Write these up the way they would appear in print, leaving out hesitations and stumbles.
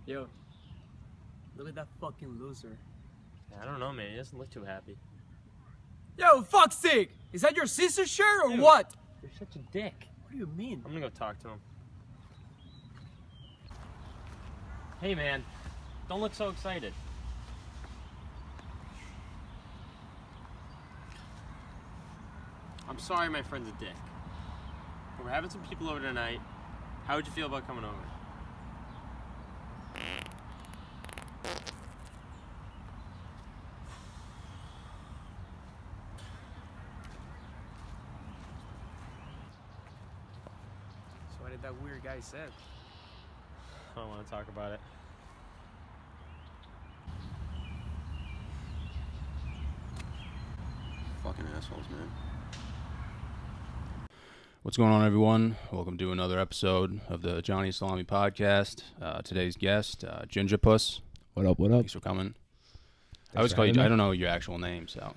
Yo, look at that fucking loser. I don't know, man. He doesn't look too happy. Yo, fuck's sake! Is that your sister's shirt or Dude, what? You're such a dick. What do you mean? I'm gonna go talk to him. Hey, man. Don't look so excited. I'm sorry my friend's a dick. But we're having some people over tonight. How would you feel about coming over? So what did that weird guy say? I don't want to talk about it. Fucking assholes, man. What's going on, everyone? Welcome to another episode of the Johnny Salami podcast. Today's guest, Ginga Puss. What up, what up? Thanks for coming. I Thanks always for call you, having me. I don't know your actual name, so.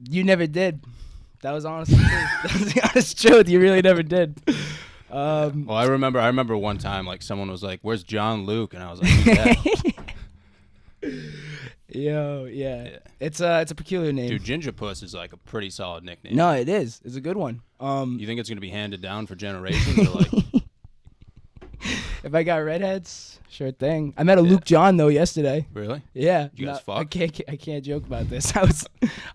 You never did. That was honest truth. That was the honest truth. You really never did. Well, I remember one time, like, someone was like, "Where's John Luke?" And I was like, "Who's that?" Yo, yeah. Yeah. It's a peculiar name. Dude, Ginga Puss is like a pretty solid nickname. No, it is. It's a good one. You think it's going to be handed down for generations? Or like, If I got redheads, sure thing. I met a Luke John though yesterday. really? Yeah. You guys I fuck? can't joke about this. I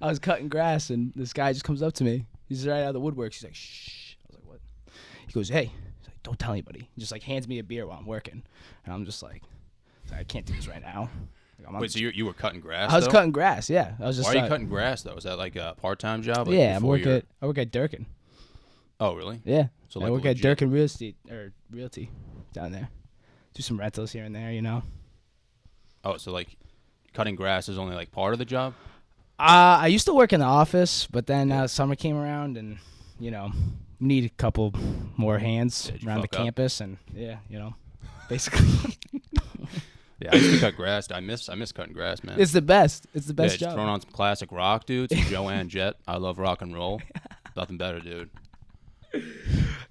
was cutting grass and this guy just comes up to me. He's right out of the woodwork. He's like, "Shh." I was like, "What?" He goes, "Hey." He's like, "Don't tell anybody." He just like hands me a beer while I'm working, and I'm just like, "I can't do this right now." Like, Wait, so you were cutting grass? I was though? cutting grass. Yeah, I was just. Why are you cutting grass though? Is that like a part-time job? Like, Yeah, before you're- I work at Durkin. Oh, really? Yeah, So I like work legit. at Durkin Realty down there. Do some rentals here and there, you know. Oh, so like cutting grass is only like part of the job? I used to work in the office, but then summer came around, and you know, need a couple more hands Did you around the fuck up? campus, and basically, Yeah, I used to cut grass. I miss cutting grass, man. it's the best. It's the Yeah, best just job. throwing on some classic rock, dude. Some Joanne Jett. I love rock and roll. Nothing better, dude.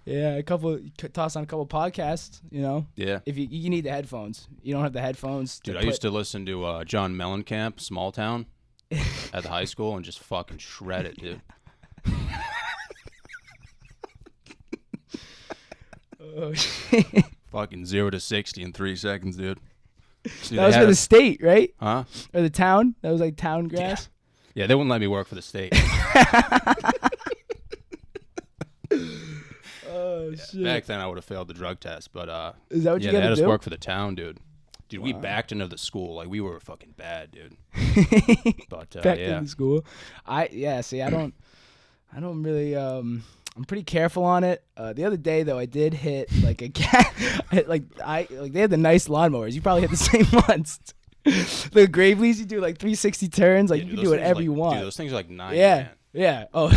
Yeah, toss on a couple podcasts. You know, Yeah. if you need the headphones, you don't have the headphones. Dude, I used to listen to John Mellencamp, Small Town, at the high school and just fucking shred it, dude. Oh, shit. Fucking 0 to 60 in 3 seconds, dude. See, That was for the state, right? Huh? Or the town? That was like town grass? Yeah, they wouldn't let me work for the state. Oh, shit. Back then, I would have failed the drug test, but Is that what yeah, you they had gotta us do? work for the town, dude. Dude, we Wow. backed into the school like we were fucking bad, dude. But Back yeah, in school. I don't really I'm pretty careful on it. The other day though I did hit like a cat like they had the nice lawnmowers. You probably hit the same ones. The Gravely's, you do like 360 turns, like Yeah, you dude, can do those things whatever like- you want. Dude, those things are like 9 Yeah. grand. Yeah. Oh,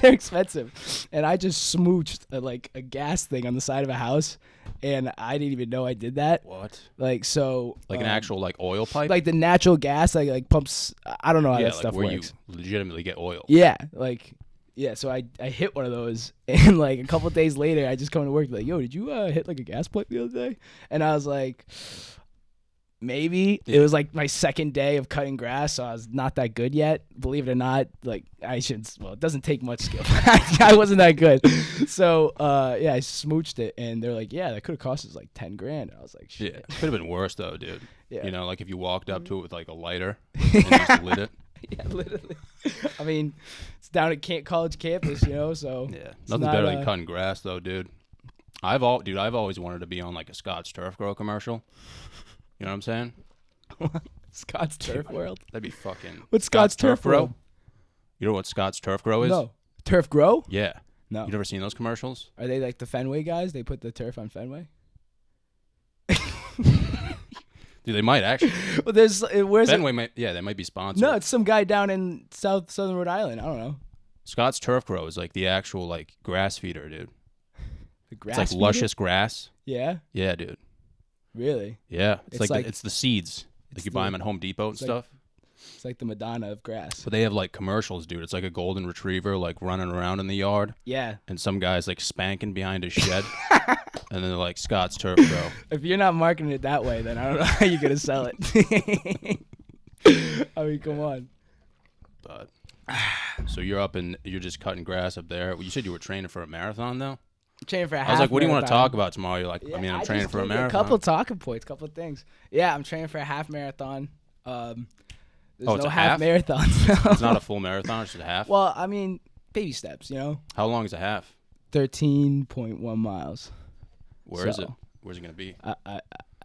they're expensive. And I just smooched like a gas thing on the side of a house, and I didn't even know I did that. What? Like so. Like an actual like oil pipe? Like the natural gas, like pumps. I don't know how yeah, that like stuff where works. you legitimately get oil. Yeah, like yeah. So I hit one of those, and like a couple of days later, I just come to work like, "Yo, did you hit like a gas pipe the other day?" And I was like, maybe. Yeah. It was like my second day of cutting grass, so I was not that good yet. Believe it or not, like I shouldn't. Well, it doesn't take much skill. I wasn't that good. So yeah, I smooched it, and they're like, "Yeah, that could have cost us like 10 grand." I was like, Yeah, "Shit." it could have been worse though, dude. Yeah. You know, like if you walked up to it with like a lighter and just lit it. Yeah, literally. I mean, it's down at College campus, you know. So Yeah, it's nothing not, better than cutting grass though, dude. I've always wanted to be on like a Scott's Turf Grow commercial. You know what I'm saying? Scott's Turf World. That'd be fucking. What's Scott's Turf World? You know what Scott's Turf Grow is? No, Turf Grow. Yeah. No. You never seen those commercials? Are they like the Fenway guys? They put the turf on Fenway. Dude, they might actually. Well, where's Fenway might. Yeah, they might be sponsored. No, it's some guy down in southern Rhode Island. I don't know. Scott's Turf Grow is like the actual like grass feeder, dude. The grass. It's like feeder? luscious grass. Yeah, Yeah, dude. really. Yeah, it's It's like- it's the seeds. Like you buy them at Home Depot and it's like- stuff. It's like the Madonna of grass. But they have like commercials, dude. It's like a golden retriever like running around in the yard, Yeah. and some guy's like spanking behind his shed, and then they're like Scott's turf, bro. If you're not marketing it that way, then I don't know how you're gonna sell it. I mean, come on. But so you're up and you're just cutting grass up there. You said you were training for a marathon though. Training for a half. I was like, what do you want to marathon. talk about tomorrow? You're like, Yeah, I mean, I'm training just for a gave you marathon. A couple talking points, couple of things. Yeah, I'm training for a half marathon. There's it's no a half half? marathons. It's not a full marathon. It's just a half. Well, I mean, baby steps. You know, How long is a half? 13.1 miles. Where is So- it? Where's it gonna be?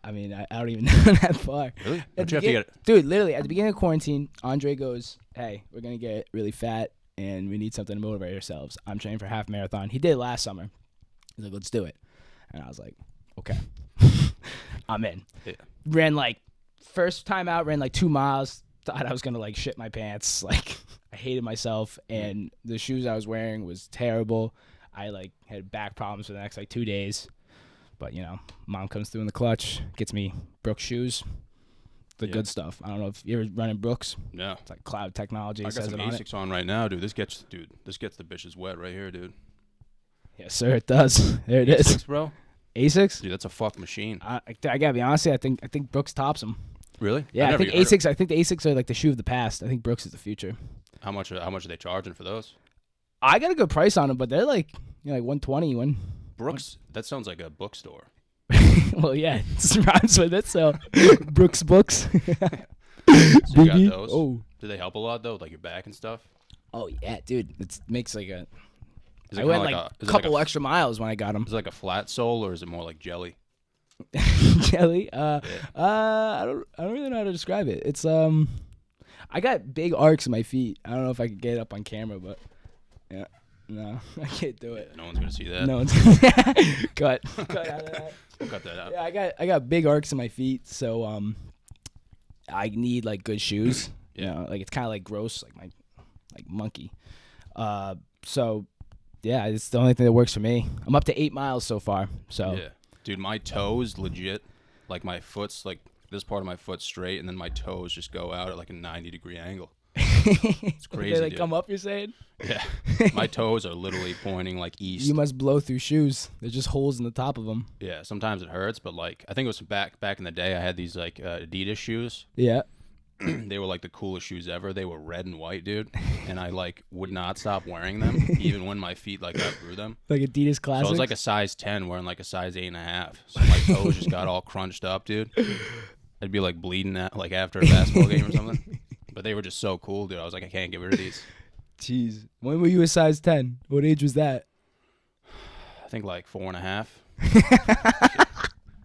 I mean, I don't even know that far. Really? At Don't the you have to begin- get it? Dude, literally, at the beginning of quarantine, Andre goes, hey, we're going to get really fat, and we need something to motivate ourselves. I'm training for a half marathon. He did it last summer. He's like, let's do it. And I was like, okay. I'm in. Yeah. Ran like, first time out, ran like 2 miles. Thought I was going to like shit my pants. Like, I hated myself, and the shoes I was wearing was terrible. I like had back problems for the next like 2 days. But, you know, mom comes through in the clutch, gets me Brooks shoes, the good stuff. I don't know if you're ever running Brooks. Yeah. It's like cloud technology. I It got says some it on it. Asics on right now, dude. This gets the bitches wet right here, dude. Yes, sir, it does. There it is. Asics, bro. Asics? Dude, that's a fuck machine. I gotta be honest, I think Brooks tops them. Really? Yeah, I never think heard of- Asics. I think the Asics are like the shoe of the past. I think Brooks is the future. How much are they charging for those? I got a good price on them, but they're like like 120 one. Brooks. That sounds like a bookstore. Well, yeah, it rhymes with it. So Brooks books. So you got BB. those. Oh. Do they help a lot though, with, like your back and stuff? Oh yeah, dude. It makes like a. Is it I went kinda like is a it like couple extra miles when I got them. Is it like a flat sole or is it more like jelly? Jelly. I don't really know how to describe it. It's I got big arcs in my feet. I don't know if I could get it up on camera, but yeah, no, I can't do it. Yeah, no one's gonna see that. No one's cut out of that. We'll cut that out. Yeah, I got big arcs in my feet, so I need like good shoes. You Yeah. know, like it's kind of like gross, like my monkey. So yeah, it's the only thing that works for me. I'm up to 8 miles so far. So Yeah, dude, my toes legit, like my foot's like this part of my foot's straight, and then my toes just go out at like a 90-degree angle. It's crazy. They like dude. come up. You're saying? Yeah, my toes are literally pointing like east. You must blow through shoes. There's just holes in the top of them. Yeah, sometimes it hurts, but like I think it was back in the day. I had these like Adidas shoes. Yeah. They were like the coolest shoes ever. They were red and white, dude, and I like would not stop wearing them even when my feet like outgrew them. Like Adidas So Classics. I was like a size 10 wearing like a size 8.5. So my toes just got all crunched up, dude. I'd be like bleeding at, like after a basketball game or something. But they were just so cool, dude. I was like, I can't get rid of these. Jeez. When were you a size 10? What age was that? I think like 4.5.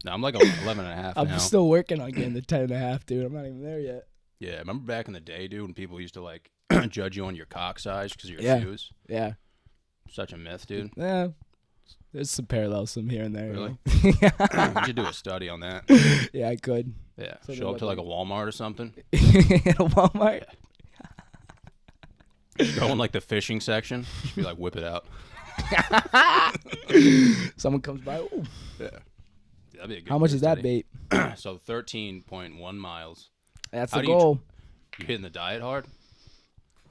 No, I'm like 11.5 I'm now. still working on getting the 10.5, dude. I'm not even there yet. Yeah, remember back in the day, dude, when people used to like judge you on your cock size because of your Yeah. shoes? Yeah. Such a myth, dude. Yeah. There's some parallels some here and there. Really? You know? We should do a study on that. Yeah, I could. Yeah, Something show up to like like a Walmart or something. At a Walmart. Go in like the fishing section. Just be like, whip it out. Someone comes by. Ooh. Yeah. That'd be a good How much case is that study. bait? So 13.1 miles. That's How the do you goal. You hitting the diet hard?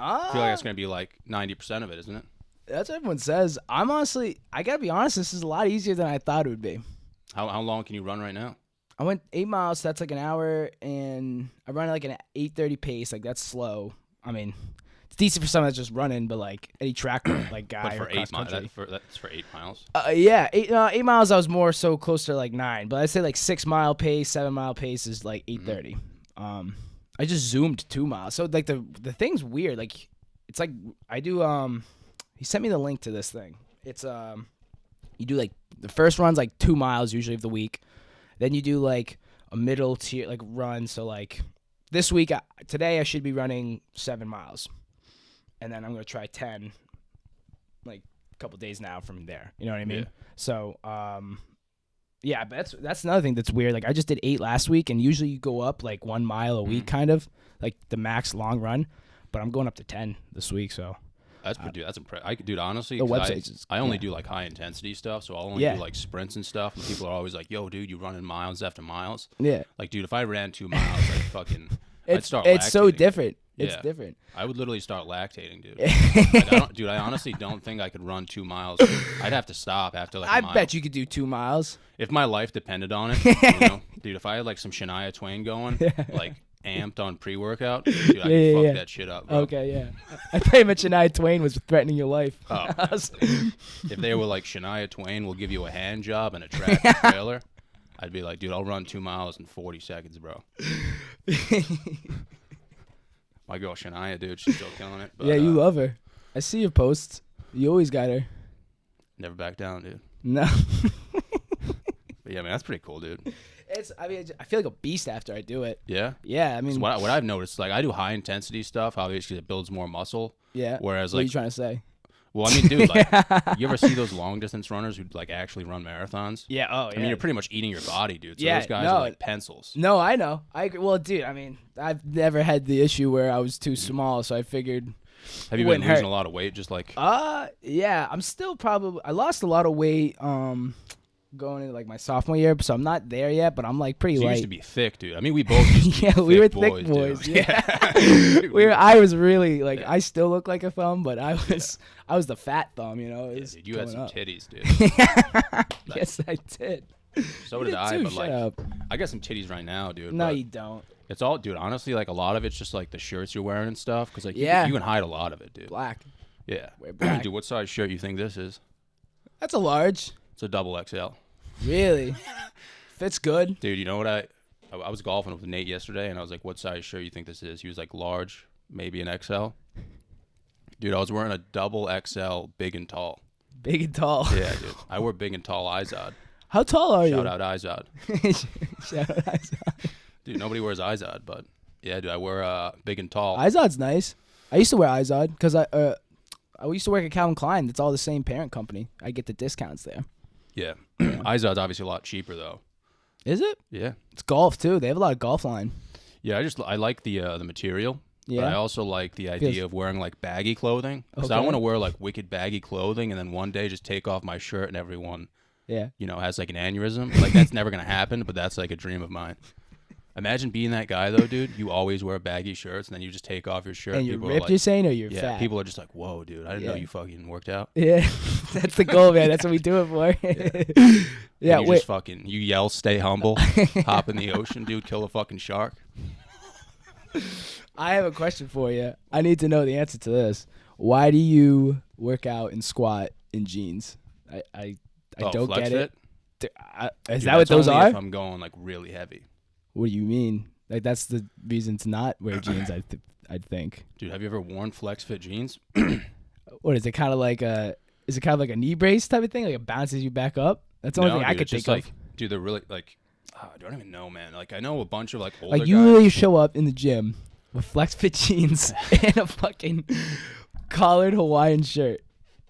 Ah, I feel like that's going to be like 90% of it, isn't it? that's what everyone says. I gotta be honest, this is a lot easier than I thought it would be. How long can you run right now? I went 8 miles, so that's like an hour, and I run like an 8:30 pace. Like that's slow. I mean, it's decent for someone that's just running, but like any track like guy But for or 8 miles, cross-country. that's for 8 miles. Yeah, 8 miles. I was more so close to like 9, but I'd say like 6 mile pace, 7 mile pace is like 8:30. I just zoomed 2 miles, so like the thing's weird. Like it's like I do. He sent me the link to this thing. It's you do like the first run's like 2 miles usually of the week, then you do like a middle tier like run. So like this week, today I should be running 7 miles, and then I'm gonna try 10, like a couple days now from there. You know what I mean? Yeah. So yeah, but that's another thing that's weird. Like I just did 8 last week, and usually you go up like 1 mile a week, kind of like the max long run. But I'm going up to 10 this week, so. That's pretty. That's impressive. Dude, honestly, The 'cause website's just- I only yeah. do like high intensity stuff, so I'll only Yeah. do like sprints and stuff. And people are always like, "Yo, dude, you running miles after miles?" Yeah. Like, dude, if I ran 2 miles, I'd start It's so lactating. different. It's Yeah. different. I would literally start lactating, dude. Dude, I honestly don't think I could run 2 miles. I'd have to stop after like a I mile. bet you could do 2 miles. If my life depended on it, dude, if I had like some Shania Twain going, like amped on pre-workout, dude, I could fuck that shit up, bro. Okay, yeah. I thought you meant Shania Twain was threatening your life. Oh. If they were like Shania Twain will give you a hand job and a tractor trailer, I'd be like, dude, I'll run 2 miles in 40 seconds, bro. My girl Shania, dude, she's still killing it. But, Yeah, you love her. I see your posts. You always got her. Never back down, dude. No. But yeah, man, that's pretty cool, dude. I feel like a beast after I do it. Yeah? Yeah, I mean, 'Cause what I've noticed, like, I do high intensity stuff, obviously, 'cause it builds more muscle. yeah. Whereas, What are like, you trying to say? well, I mean, dude, like, you ever see those long distance runners who like actually run marathons? Yeah. Oh, yeah. I mean, you're pretty much eating your body, dude. So Yeah, those guys no. are like pencils. No, I know. I agree. Well, dude, I mean, I've never had the issue where I was too small, so I figured. Have you been wouldn't losing hurt. a lot of weight? Just like, Yeah, I'm still probably. I lost a lot of weight, going into like my sophomore year, so I'm not there yet, but I'm like pretty you light. used to be thick, dude. I mean, we both used to be Yeah, we were thick thick boys. dude. Yeah. I was really like, I still look like a thumb, but I was the fat thumb, you know. It Yeah, was dude, you had going some up. titties, dude. Yes, I did. So You did did I, too, but shut like, up. I got some titties right now, dude. No, but you don't. it's all, dude. Honestly, like a lot of it's just like the shirts you're wearing and stuff. Cause like, Yeah. you can hide a lot of it, dude. Black. Yeah. Wear black. Dude, what size shirt you think this is? That's a large. It's a double XL. Really? Fits good. Dude, you know what I was golfing with Nate yesterday, and I was like, "What size shirt you think this is?" He was like, "Large, maybe an XL." Dude, I was wearing a double XL, big and tall. Big and tall. Yeah, dude. I wear big and tall Izod. How tall are you? Shout out Izod. Shout out Izod. Dude, nobody wears Izod, but yeah, dude, I wear big and tall. Izod's nice. I used to wear Izod because I used to work at Calvin Klein. It's all the same parent company. I get the discounts there. Yeah. Izod's obviously a lot cheaper though. Is it? Yeah. It's golf too. They have a lot of golf line. Yeah, I like the material. Yeah. But I also like the idea Feels- of wearing like baggy clothing. Because I Okay. want to wear like wicked baggy clothing and then one day just take off my shirt and everyone, Yeah. has like an aneurysm. Like that's never gonna happen, but that's like a dream of mine. Imagine being that guy though, dude. You always wear baggy shirts and then you just take off your shirt. And you're people are ripped, like, you're saying, or you're yeah, fat? people are just like, whoa, dude. I didn't know Yeah. you fucking worked out. Yeah, that's the goal, man. That's what we do it for. Yeah, And you wait. just fucking you yell, stay humble, hop in the ocean, dude, kill a fucking shark. I have a question for you. I need to know the answer to this. Why do you work out and squat in jeans? I don't Flex get Fit? it. Is Dude, that what that's those only are? If I'm going like really heavy. What do you mean? Like that's the reason to not wear jeans. I'd think. Dude, have you ever worn Flex Fit jeans? What is it? Kind of like a? Is it kind of like a knee brace type of thing? Like it bounces you back up? That's the only thing I dude, could it's just think like, dude, they're really like, I don't even know, man. Like I know a bunch of like older of. Like you guys. really show up in the gym with flex fit jeans and a fucking collared Hawaiian shirt,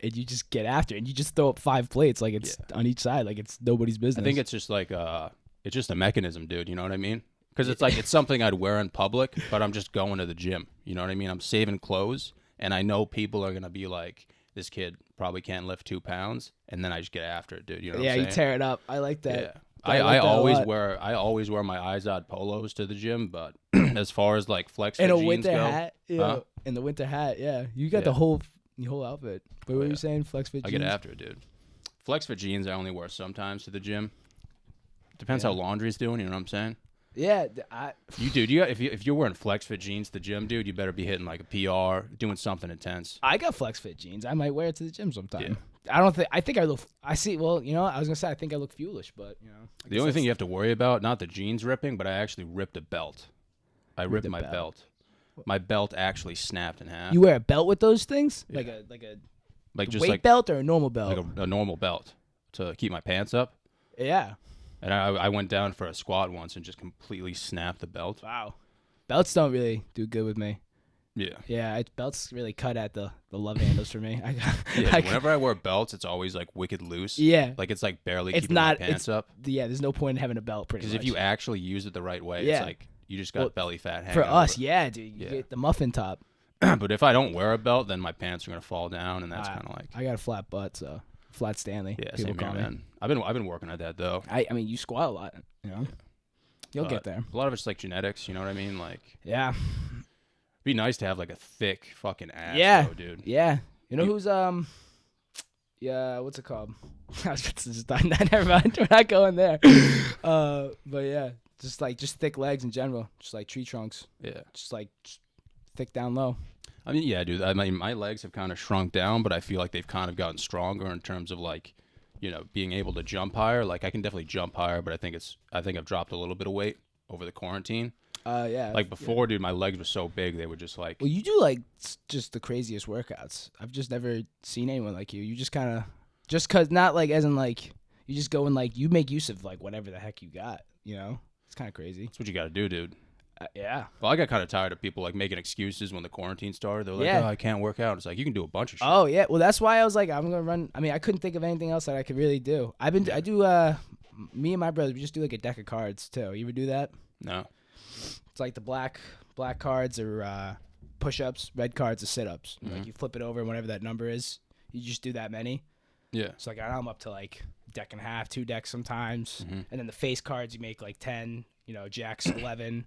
and you just get after it, and you just throw up 5 plates like it's on each side, like it's nobody's business. I think it's just like it's just a mechanism, dude. You know what I mean? Because it's like it's something I'd wear in public, but I'm just going to the gym. You know what I mean? I'm saving clothes, and I know people are gonna be like, this kid probably can't lift 2 pounds, and then I just get after it, dude. You know what I'm you saying? tear it up. I like that. Yeah. I like I that a always lot. wear my Izod polos to the gym, but as far as like flex fit And a jeans winter go, hat. Yeah. Huh? And the winter hat. Yeah. You got Yeah. the whole outfit. But what were yeah. you saying? Flex fit I jeans? get after it, dude. Flex fit jeans I only wear sometimes to the gym. Depends Yeah. how laundry's doing. You know what I'm saying? Yeah. If you're wearing flex fit jeans to the gym, dude, you better be hitting like a PR, doing something intense. I got flex fit jeans. I might wear it to the gym sometime. Yeah. I think I look. I see. Well, I was gonna say I think I look foolish, but I The guess only thing that's- you have to worry about, not the jeans ripping, but I actually ripped a belt. I ripped a my belt. belt. My belt actually snapped in half. You wear a belt with those things, Yeah. like a like just weight like belt or a normal belt. like a normal belt to keep my pants up. Yeah. And I went down for a squat once and just completely snapped the belt. Wow. Belts don't really do good with me. Yeah. Yeah, belts really cut at the love handles for me. Yeah, whenever I wear belts, it's always like wicked loose. Yeah. Like it's like barely It's keeping not- my pants up. Yeah, there's no point in having a belt pretty Because much. if you actually use it the right way, Yeah. it's like you just got Well, belly fat hanging for us, over. yeah, dude, you Yeah. get the muffin top. But if I don't wear a belt, then my pants are gonna fall down, and that's I- kind of like I got a flat butt, so flat Stanley. yeah, people same here, call me. man. I've been working at that though. I mean, you squat a lot, You'll get there. A lot of it's like genetics. You know what I mean? Like, Yeah. it'd be nice to have like a thick fucking ass. Yeah. Though, dude. Yeah. You know who's yeah, what's it called? I was about to just never mind. We're not going there. But yeah, just thick legs in general, just like tree trunks. Yeah. Just thick down low. I mean, yeah, dude. I mean, my legs have kind of shrunk down, but I feel like they've kind of gotten stronger in terms of like, you know, being able to jump higher. Like I can definitely jump higher, but I think I've dropped a little bit of weight over the quarantine. Yeah. Like before, dude, my legs were so big they were just like. Well, you do like just the craziest workouts. I've just never seen anyone like you. You just kind of, just cause not like as in like you just go and like you make use of like whatever the heck you got. You know, it's kind of crazy. That's what you got to do, dude. Yeah. Well, I got kind of tired of people like making excuses when the quarantine started. They're like, Yeah. "Oh, I can't work out." It's like you can do a bunch of shit. Oh yeah. Well, that's why I was like, I'm gonna run. I mean, I couldn't think of anything else that I could really do. I do. Me and my brother, we just do like a deck of cards too. You ever do that? No. It's like the black cards are push-ups, red cards are sit-ups. Like you flip it over, and whatever that number is, you just do that many. Yeah. So like I'm up to like deck and a half, 2 decks sometimes, and then the face cards you make like 10. You know, Jack's 11,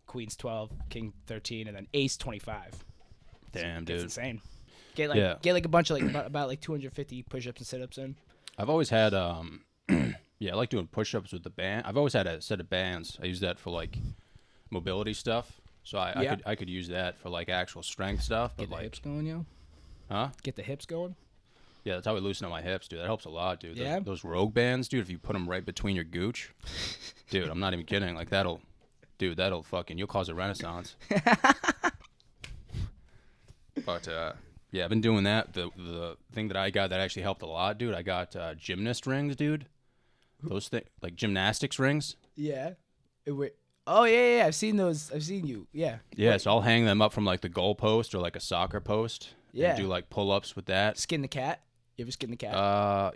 Queen's 12, King 13, and then Ace 25. Damn, It's dude. insane. Get like a bunch of like about like 250 push-ups and sit-ups in. I've always had yeah, I like doing push-ups with the band. I've always had a set of bands. I use that for like mobility stuff. So I could use that for like actual strength stuff. But Get the like, hips going, yo. huh? Get the hips going. Yeah, that's how we loosen up my hips, dude. That helps a lot, dude. Yeah? Those Rogue bands, dude. If you put them right between your gooch, dude, I'm not even kidding. Like that'll fucking, you'll cause a renaissance. But yeah, I've been doing that. The thing that I got that actually helped a lot, dude. I got gymnast rings, dude. Those things, like gymnastics rings. Yeah. Oh yeah. I've seen those. I've seen you. Yeah. Yeah, so I'll hang them up from like the goal post or like a soccer post. Yeah. And do like pull-ups with that. Skin the cat. You ever skin the cat?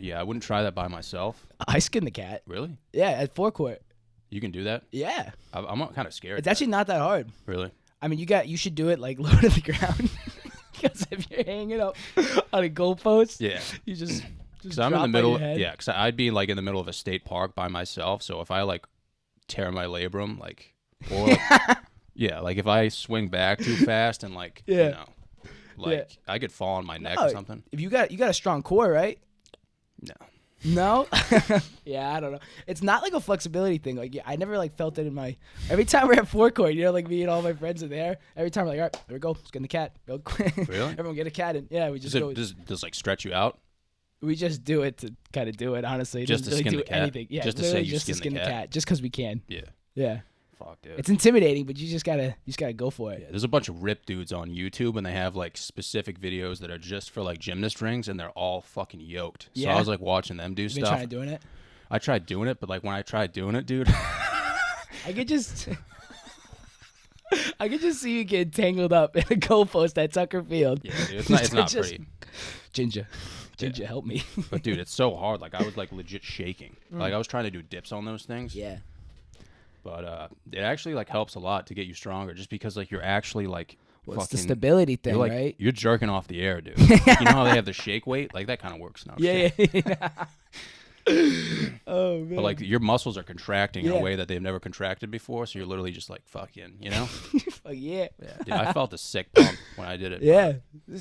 Yeah, I wouldn't try that by myself. I skin the cat. Really? Yeah, at forecourt. You can do that? Yeah. I'm kind of scared. It's actually not that hard. Really? I mean, you should do it like low to the ground. Because if you're hanging up on a goalpost, Yeah. you just Because I'm in the middle. Yeah, because I'd be like in the middle of a state park by myself. So if I like tear my labrum, like, or like, yeah, like if I swing back too fast and like, Yeah. you know, like I could fall on my neck or something. If you got a strong core, right? No. No? Yeah, I don't know. It's not like a flexibility thing. Like, yeah, I never like felt it in my. Every time we're at forecourt, you know, like me and all my friends are there. Every time we're like, all right, here we go. Let's get in the cat. Go quick. Really? Everyone get a cat in. Yeah, we just go. Does like stretch you out? We just do it to kind of do it, honestly. It Just doesn't to really skin do the cat? anything. Yeah, Just to say literally you just to skin the skin the cat? cat, just because we can. Yeah. Yeah. Fuck, dude. It's intimidating, but you just gotta go for it. Yeah, there's a bunch of ripped dudes on YouTube, and they have like specific videos that are just for like gymnast rings, and they're all fucking yoked. So Yeah? I was like watching them do You've been stuff. trying to doing it. I tried doing it, but like when I tried doing it, dude, I could just see you get tangled up in a goalpost at Tucker Field. yeah, dude, it's not Just- pretty. Ginger, help me. But dude, it's so hard. Like I was like legit shaking. Like I was trying to do dips on those things. Yeah. But it actually like helps a lot to get you stronger, just because like you're actually like Well, it's the fucking. stability thing, You're like right? you're jerking off the air, dude. You know how they have the shake weight? Like that kind of works now. Yeah. Oh man. But like your muscles are contracting in Yeah. a way that they've never contracted before, so you're literally just like fucking, you know? Fuck yeah. Dude, I felt a sick pump when I did it. Yeah.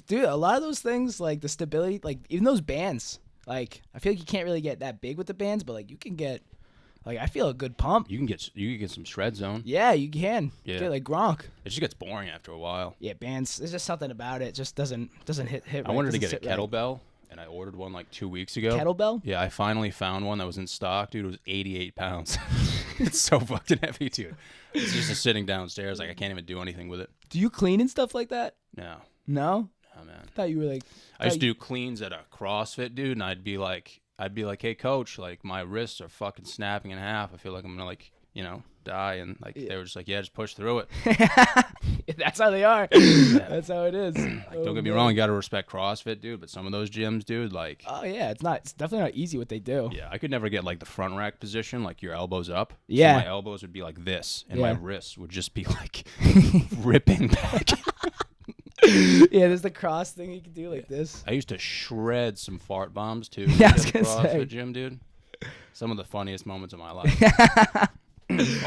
Dude, a lot of those things, like the stability, like even those bands, like I feel like you can't really get that big with the bands, but like you can get, like I feel a good pump. You can get some shred zone. Yeah, you can. Yeah. Get like Gronk. It just gets boring after a while. Yeah, bands. There's just something about it. It just doesn't hit. I Right. wanted to Doesn't get a sit right. kettlebell, and I ordered one like 2 weeks ago. Kettlebell? Yeah, I finally found one that was in stock, dude. It was 88 pounds. It's so fucking heavy, dude. It's just sitting downstairs. Like I can't even do anything with it. Do you clean and stuff like that? No, No. oh man. Thought you were like. I used to do cleans at a CrossFit, dude, and I'd be like, hey, coach, like my wrists are fucking snapping in half. I feel like I'm gonna like, you know, die. And like they were just like, yeah, just push through it. That's how they are. That's how it is. Like, don't get me wrong, you gotta respect CrossFit, dude. But some of those gyms, dude, like, Oh yeah, it's definitely not easy what they do. yeah, I could never get like the front rack position, like your elbows up. Yeah. So my elbows would be like this, and my Yeah. wrists would just be like ripping back. Yeah, there's the cross thing you can do like this. I used to shred some fart bombs too. Yeah, I was at the gonna say. CrossFit gym, dude. Some of the funniest moments of my life.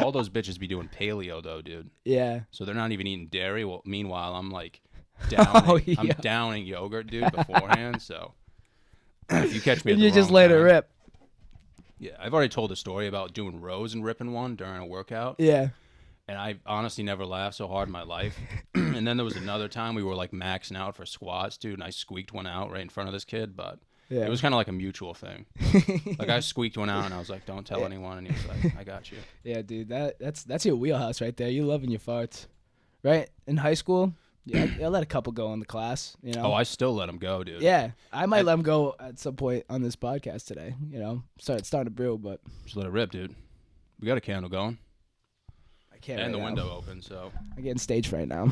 All those bitches be doing paleo though, dude. Yeah. So they're not even eating dairy. Well, meanwhile, I'm like downing. I'm downing yogurt, dude, beforehand. So if you catch me, at And the you just wrong let it time- rip. Yeah, I've already told a story about doing rows and ripping one during a workout. Yeah. And I honestly never laughed so hard in my life. And then there was another time we were like maxing out for squats, dude, and I squeaked one out right in front of this kid, but Yeah. it was kind of like a mutual thing. Like I squeaked one out and I was like, "Don't tell anyone," and he was like, "I got you." Yeah, dude, that's your wheelhouse right there. You loving your farts, right? In high school, yeah, I let a couple go in the class. You know. Oh, I still let him go, dude. Yeah, I might let them go at some point on this podcast today. You know, starting to brew, but Just let it rip, dude. We got a candle going I can't. and right the now. window open, so I'm getting stage fright now.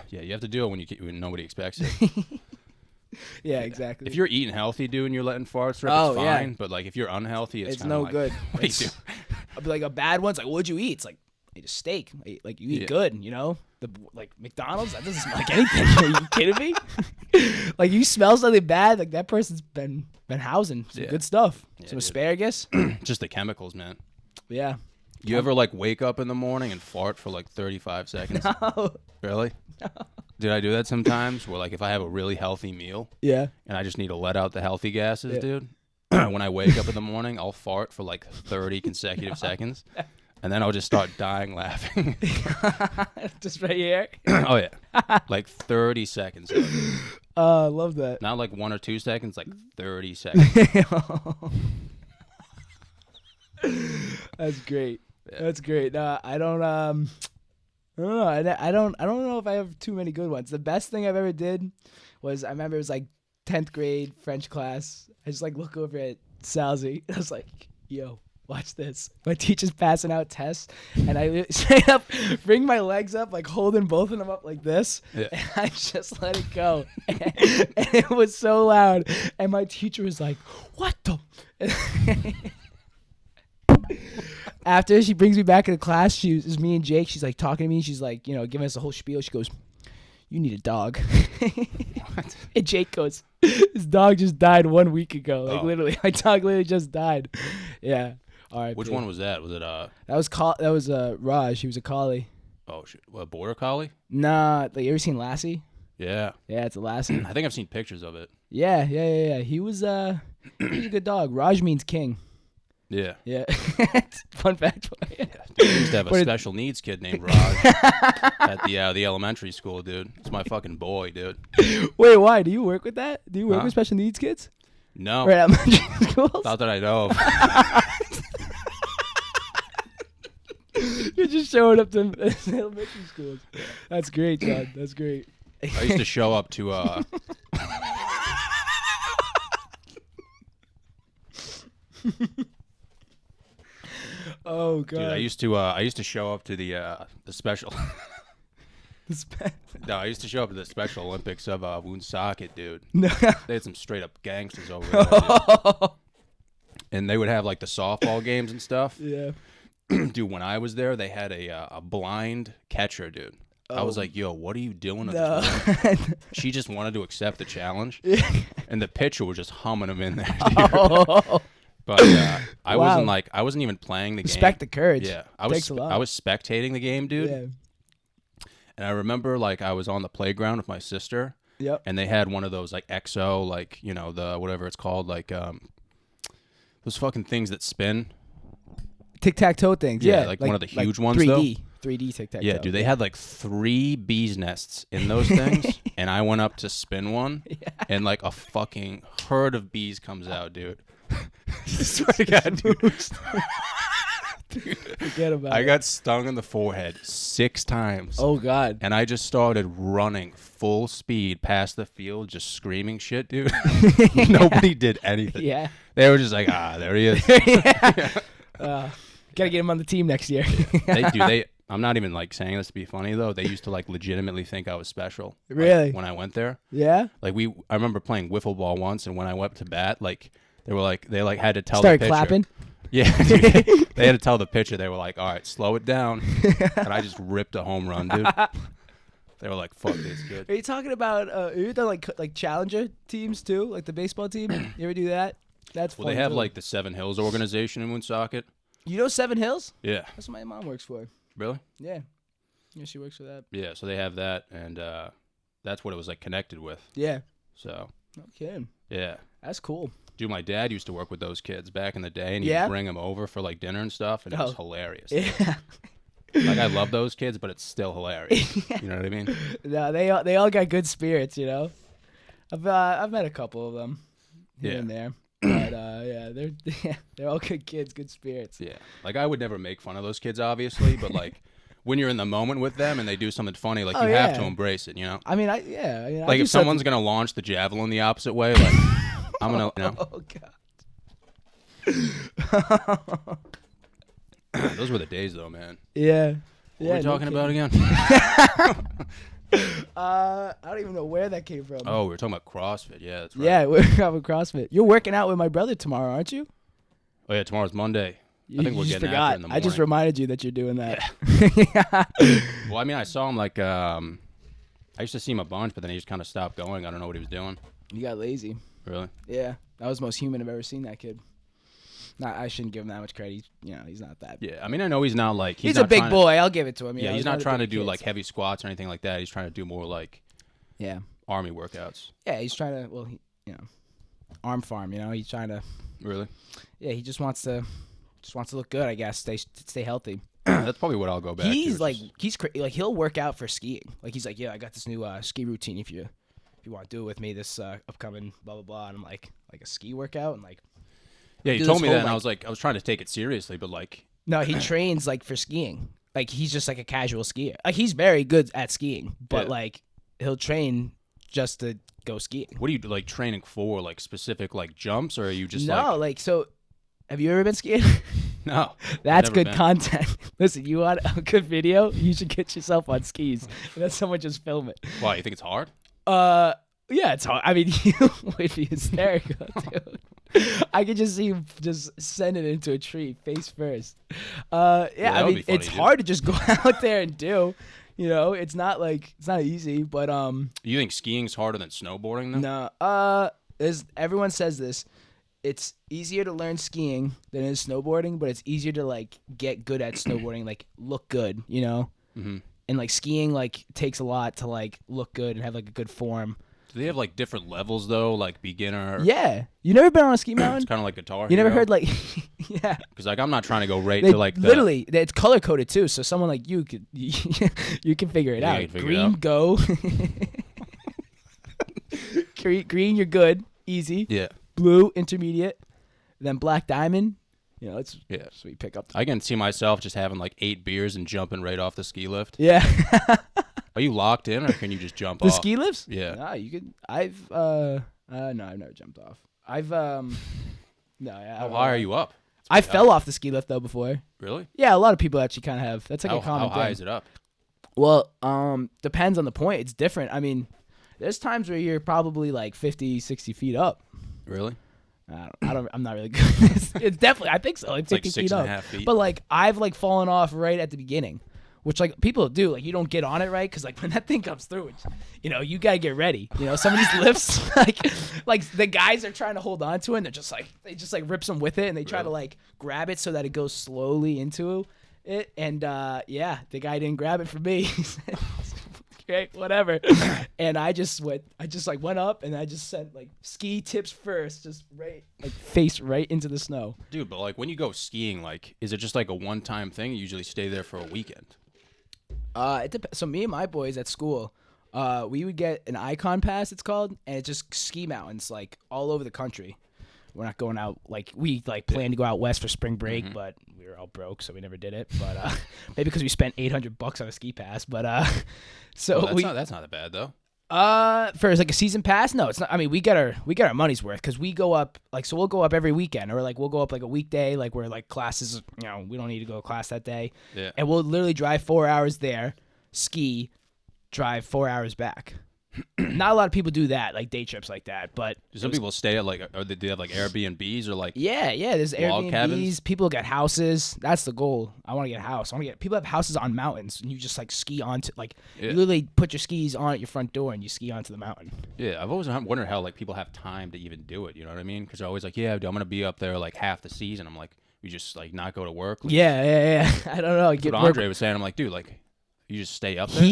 yeah, you have to do it when nobody expects it. Yeah, exactly. If you're eating healthy, dude, and you're letting farts rip, Oh, it's yeah. fine. But like if you're unhealthy, it's no like, good. What do you do? I'll be like a bad one's like, what'd you eat? It's like, I ate a steak. Like you eat Yeah. good, you know. Like McDonald's, that doesn't smell like anything. Are you kidding me? Like you smell something bad, like that person's been housing some Yeah. good stuff. Yeah, Some dude. asparagus. Just the chemicals, man. Yeah. You ever like wake up in the morning and fart for like 35 seconds? Oh. Really? No. Did I do that sometimes? Where like if I have a really healthy meal Yeah. and I just need to let out the healthy gases, Yeah. dude. When I wake up in the morning, I'll fart for like 30 consecutive seconds, and then I'll just start dying laughing. Just right here. Oh yeah, like 30 seconds. I love that. Not like 1 or 2 seconds, like 30 seconds. That's great. Yeah. That's great. I don't know. I don't know if I have too many good ones. The best thing I've ever did was I remember it was like 10th grade French class. I just like look over at Salzy. I was like, "Yo, watch this." My teacher's passing out tests, and I straight up bring my legs up, like holding both of them up like this, Yeah. and I just let it go. And it was so loud, and my teacher was like, "What the?" After she brings me back into class, it was me and Jake. She's like talking to me. She's like, you know, giving us a whole spiel. She goes, "You need a dog." And Jake goes, "His dog just died 1 week ago. Like Oh. literally, my dog literally just died." Yeah. All right. Which one was that? Was it That was Raj. He was a collie. oh shit, a border collie? Nah, like you ever seen Lassie? Yeah, Yeah, it's a Lassie. I think I've seen pictures of it. Yeah. He was a good dog. Raj means king. Yeah. Yeah. Fun fact for you. Dude, we used to have a What did- special needs kid named Raj at the elementary school, dude. It's my fucking boy, dude. Wait, why? Do you work with that? Do you work Huh? with special needs kids? No, Right, elementary schools? not that I know of. You're just showing up to elementary schools. That's great, John. That's great. I used to show up to Oh god. dude, I used to show up to the special No, I used to show up to the Special Olympics of Woonsocket, dude. No. They had some straight up gangsters over there, dude. And they would have like the softball games and stuff. Yeah. Dude, when I was there, they had a blind catcher, dude. I was Oh. like, "Yo, what are you doing?" At No. this point? She just wanted to accept the challenge, and the pitcher was just humming him in there. Dude. Oh. But I Wow. wasn't even playing the Respect the game. courage. Yeah, Takes a lot. I was spectating the game, dude. Yeah. And I remember like I was on the playground with my sister, Yep. and they had one of those like XO, like you know the whatever it's called, like those fucking things that spin. Tic-tac-toe things. Yeah, Yeah. like one of the huge ones, 3D. 3D tic-tac-toe. Yeah, dude, they had like 3 bees nests in those things, and I went up to spin one, and like a fucking herd of bees comes out, dude. Swear to God, dude. Forget about I it. got stung in the forehead 6 times. Oh god. And I just started running full speed past the field, just screaming shit, dude. Nobody did anything. Yeah. They were just like, there he is. Gotta get him on the team next year. I'm not even like saying this to be funny though. They used to like legitimately think I was special. like, Really? when I went there, Yeah. like I remember playing wiffle ball once, and when I went to bat, like they had to tell Started the pitcher. clapping. Yeah, dude, they had to tell the pitcher. They were like, "All right, slow it down," and I just ripped a home run, dude. They were like, "Fuck this, good." Are you talking about? Are you done like challenger teams too, like the baseball team? You ever do that? That's Well, fun they have too. like the Seven Hills organization in Woonsocket. You know Seven Hills? Yeah. That's what my mom works for. Really? Yeah. Yeah, she works for that. Yeah. So they have that, and that's what it was like connected with. Yeah. So. No kidding. Yeah. That's cool. Dude, my dad used to work with those kids back in the day, and he'd Yeah? bring them over for like dinner and stuff, and it was hilarious. Yeah. Like I love those kids, but it's still hilarious. You know what I mean? No, they all got good spirits, you know. I've met a couple of them here and there, but yeah, they're all good kids, good spirits. Yeah, like I would never make fun of those kids, obviously, but like when you're in the moment with them and they do something funny, like you have to embrace it, you know. I mean, like I if someone's gonna launch the javelin the opposite way, like I'm gonna, you know. Oh God. Those were the days, though, man. Yeah. What are we talking about again? I don't even know where that came from. Oh, we were talking about CrossFit. Yeah, that's right. Yeah, we're having CrossFit. You're working out with my brother tomorrow, aren't you? Oh yeah, tomorrow's Monday. You I think we're just getting forgot. after it in the morning. I just reminded you that you're doing that. Well, I mean, I saw him like I used to see him a bunch, but then he just kind of stopped going. I don't know what he was doing. You got lazy. Really? Yeah, that was the most human I've ever seen. That kid. I shouldn't give him that much credit. He's not that. Yeah, I mean, I know he's not like He's not a big trying boy. I'll give it to him. Yeah, he's not trying to do kids. like heavy squats or anything like that. He's trying to do more like army workouts. Yeah, he's trying to. Well, arm farm. He's trying to. Really? Yeah, he just wants to look good. I guess stay healthy. That's probably what I'll go back to. He's like like he'll work out for skiing. Like he's like, yeah, I got this new ski routine. If you want to do it with me this upcoming blah blah blah, and I'm like a ski workout and like. Yeah, you told me that, and I was like, I was trying to take it seriously, but like. No, he trains like for skiing. Like he's just like a casual skier. Like he's very good at skiing, but like he'll train just to go skiing. What are you like training for? Like specific like jumps, or are you just like so? Have you ever been skiing? No. That's good content. Listen, you want a good video? You should get yourself on skis and then someone just film it. Why? You think it's hard? Yeah, it's hard. I mean, you would be hysterical, dude. I could just see him just send it into a tree face first. I mean, it's hard to just go out there and do. It's not easy, but You think skiing's harder than snowboarding though? No. Everyone says this. It's easier to learn skiing than it is snowboarding, but it's easier to like get good at snowboarding, like look good, Mm-hmm. And like skiing like takes a lot to like look good and have like a good form. Do they have like different levels though, like beginner? Yeah. You never been on a ski mountain? It's kind of like Guitar You never Hero? heard like, yeah. Because like I'm not trying to go right to like literally it's color coded too, so someone like you could you can figure it out. Green, go. Green, you're good, easy. Yeah. Blue, intermediate. Then black diamond. It's sweet pick up. I can see myself just having like 8 beers and jumping right off the ski lift. Yeah. Are you locked in, or can you just jump the off? The ski lifts? Yeah. No, you could. No, I've never jumped off. No. How high are you up? I fell off the ski lift though before. Really? Yeah, a lot of people actually kind of have. That's like a common thing. How high is it up? Well, depends on the point. It's different. I mean, there's times where you're probably like 50, 60 feet up. Really? I'm not really good at this. It's definitely, I think so. Like 50 feet up. 6.5 feet. But like, I've like fallen off right at the beginning, which like people do. Like, you don't get on it right because like when that thing comes through, it's, you gotta get ready. Some of these lifts, like the guys are trying to hold on to it, and they just rips them with it, and they try to like grab it so that it goes slowly into it. And the guy didn't grab it for me. He said, okay, whatever. And I just went up and I just sent like ski tips first, just right, like face right into the snow. Dude, but like when you go skiing, like, is it just like a one-time thing? You usually stay there for a weekend. It depends. So me and my boys at school, we would get an Icon Pass, it's called, and it's just ski mountains like all over the country. We're not going out, like, we like planned to go out west for spring break, but we were all broke, so we never did it. But maybe because we spent $800 on a ski pass. But so that's not that bad though. For like a season pass, no, it's not. I mean, we get our money's worth because we go up so we'll go up every weekend, or like we'll go up like a weekday, like where like classes, we don't need to go to class that day, and we'll literally drive 4 hours there, ski, drive 4 hours back. Not a lot of people do that, like day trips like that, but some people stay at like, or they have like Airbnbs or like there's log Airbnbs. cabins. People get houses. That's the goal. I want to get a house. People have houses on mountains, and you just like ski onto you literally put your skis on at your front door and you ski onto the mountain. Yeah, I've always wondered how like people have time to even do it. You know what I mean? Because they're always like, I'm gonna be up there like half the season. I'm like, you just like not go to work. Like, Yeah. I don't know. What Andre was saying, I'm like, dude, like you just stay up there.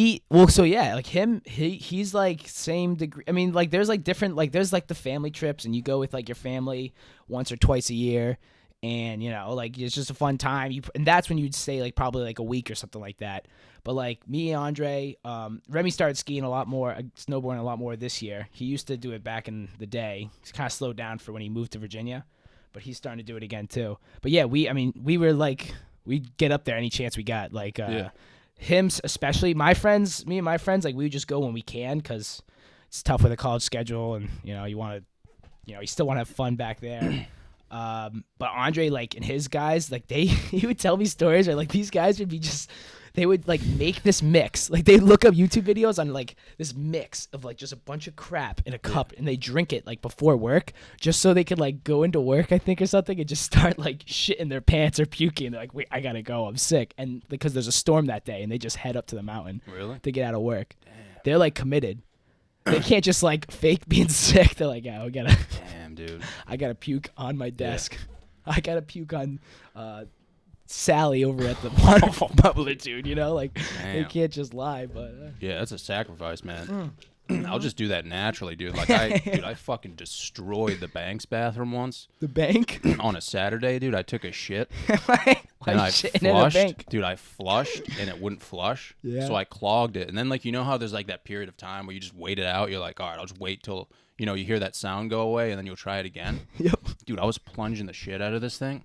He's like same degree. I mean, like there's like different, like there's like the family trips, and you go with like your family once or twice a year, and you know, like it's just a fun time. And that's when you'd stay like probably like a week or something like that. But like me and Andre, Remy started skiing a lot more, snowboarding a lot more this year. He used to do it back in the day. He's kind of slowed down for when he moved to Virginia, but he's starting to do it again too. But yeah, we were like, we'd get up there any chance we got. Like him especially, me and my friends, like we would just go when we can because it's tough with a college schedule, and you know you still want to have fun back there. But Andre, like, and his guys, like he would tell me stories where like these guys would be just. They would like make this mix. Like they look up YouTube videos on like this mix of like just a bunch of crap in a cup, and they drink it like before work just so they could like go into work, I think, or something, and just start like shitting their pants or puking. They're like, wait, I gotta go, I'm sick. And because there's a storm that day, and they just head up to the mountain to get out of work. Damn. They're like committed. They can't just like fake being sick. They're like, yeah, damn, dude, I gotta puke on my desk. Yeah. I gotta puke on Sally over at the water bubbler, dude. You know, like they can't just lie. But yeah, that's a sacrifice, man. I'll just do that naturally, dude. Like I fucking destroyed the Banks bathroom once. The bank on a Saturday, dude. I took a shit and I flushed, dude. I flushed and it wouldn't flush, so I clogged it. And then like you know how there's like that period of time where you just wait it out. You're like, all right, I'll just wait till you hear that sound go away, and then you'll try it again. Yep, dude. I was plunging the shit out of this thing.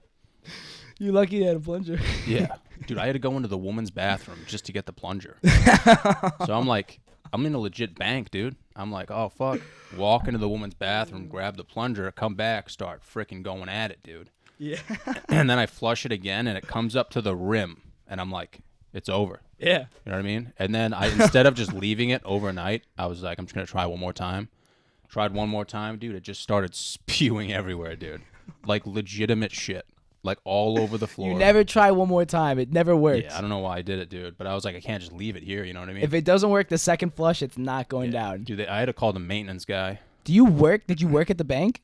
You're lucky you had a plunger. Yeah. Dude, I had to go into the woman's bathroom just to get the plunger. So I'm like, I'm in a legit bank, dude. I'm like, oh, fuck. Walk into the woman's bathroom, grab the plunger, come back, start freaking going at it, dude. Yeah. And then I flush it again, and it comes up to the rim. And I'm like, it's over. Yeah. You know what I mean? And then instead of just leaving it overnight, I was like, I'm just going to try one more time. Tried one more time, dude. It just started spewing everywhere, dude. Like legitimate shit. Like all over the floor. You never try one more time. It never works. Yeah, I don't know why I did it, dude. But I was like, I can't just leave it here. You know what I mean? If it doesn't work the second flush, it's not going down. Dude, I had to call the maintenance guy. Do you work? Did you work at the bank?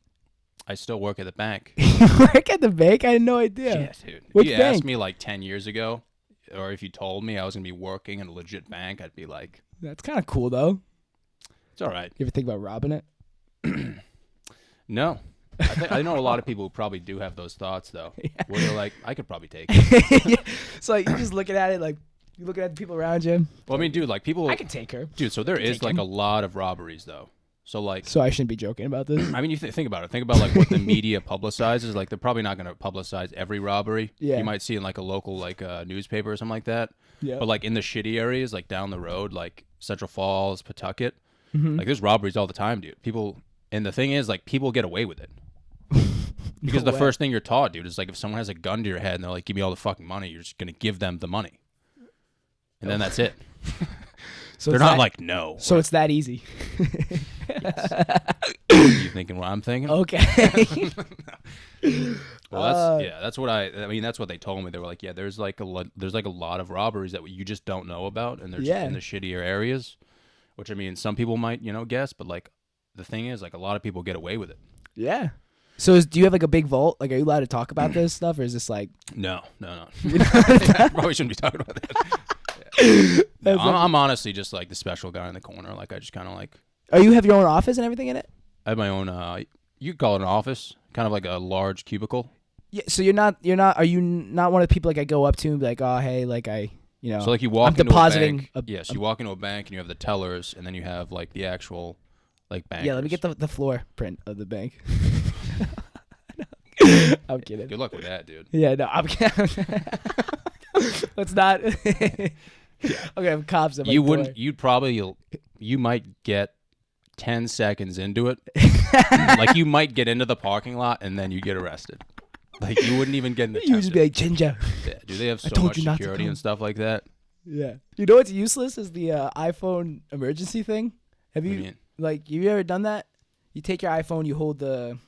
I still work at the bank. You work at the bank? I had no idea. Yeah, dude. Which if you bank? asked me like 10 years ago, or if you told me I was going to be working in a legit bank, I'd be like... That's kind of cool, though. It's all right. You ever think about robbing it? No. I know a lot of people who probably do have those thoughts, though. Yeah. Where they're like, I could probably take it. Yeah. So like, you're just looking at it like, you're looking at the people around you. Well, I mean, dude, like people... I could take her. Dude, so there is like a lot of robberies, though. So like... So I shouldn't be joking about this? I mean, you think about it. Think about like what the media publicizes. Like they're probably not going to publicize every robbery. Yeah. You might see in like a local like newspaper or something like that. Yeah. But like in the shitty areas, like down the road, like Central Falls, Pawtucket, like there's robberies all the time, dude. People... And the thing is, like, people get away with it. Because the first thing you're taught, dude, is like if someone has a gun to your head and they're like, give me all the fucking money, you're just going to give them the money. And then that's it. So they're not like, no. So it's that easy. You thinking what I'm thinking? Okay. Well, that's what I mean, that's what they told me. They were like, yeah, there's like a lot of robberies that you just don't know about, and they're just in the shittier areas, which I mean, some people might, guess, but like the thing is, like a lot of people get away with it. Yeah. So do you have like a big vault? Like, are you allowed to talk about this stuff, or is this like... No. Probably shouldn't be talking about that. Yeah. No, I'm honestly just like the special guy in the corner. Like I just kind of like... Oh, you have your own office and everything in it? I have my own, you could call it an office, kind of like a large cubicle. Yeah. So are you not one of the people like I go up to and be like, oh, hey, like So like you walk I'm into depositing a bank. So you walk into a bank and you have the tellers, and then you have like the actual like bankers. Yeah, let me get the floor print of the bank. I'm kidding. Good luck with that, dude. Yeah, no, I'm kidding. Let's not. Okay, I'm cops. You wouldn't. You might get 10 seconds into it. Like you might get into the parking lot and then you get arrested. Like you wouldn't even get in the. You would just be like, Ginga. Yeah, dude, they have so much security and stuff like that. Yeah. You know what's useless is the iPhone emergency thing. Have you you ever done that? You take your iPhone, you hold the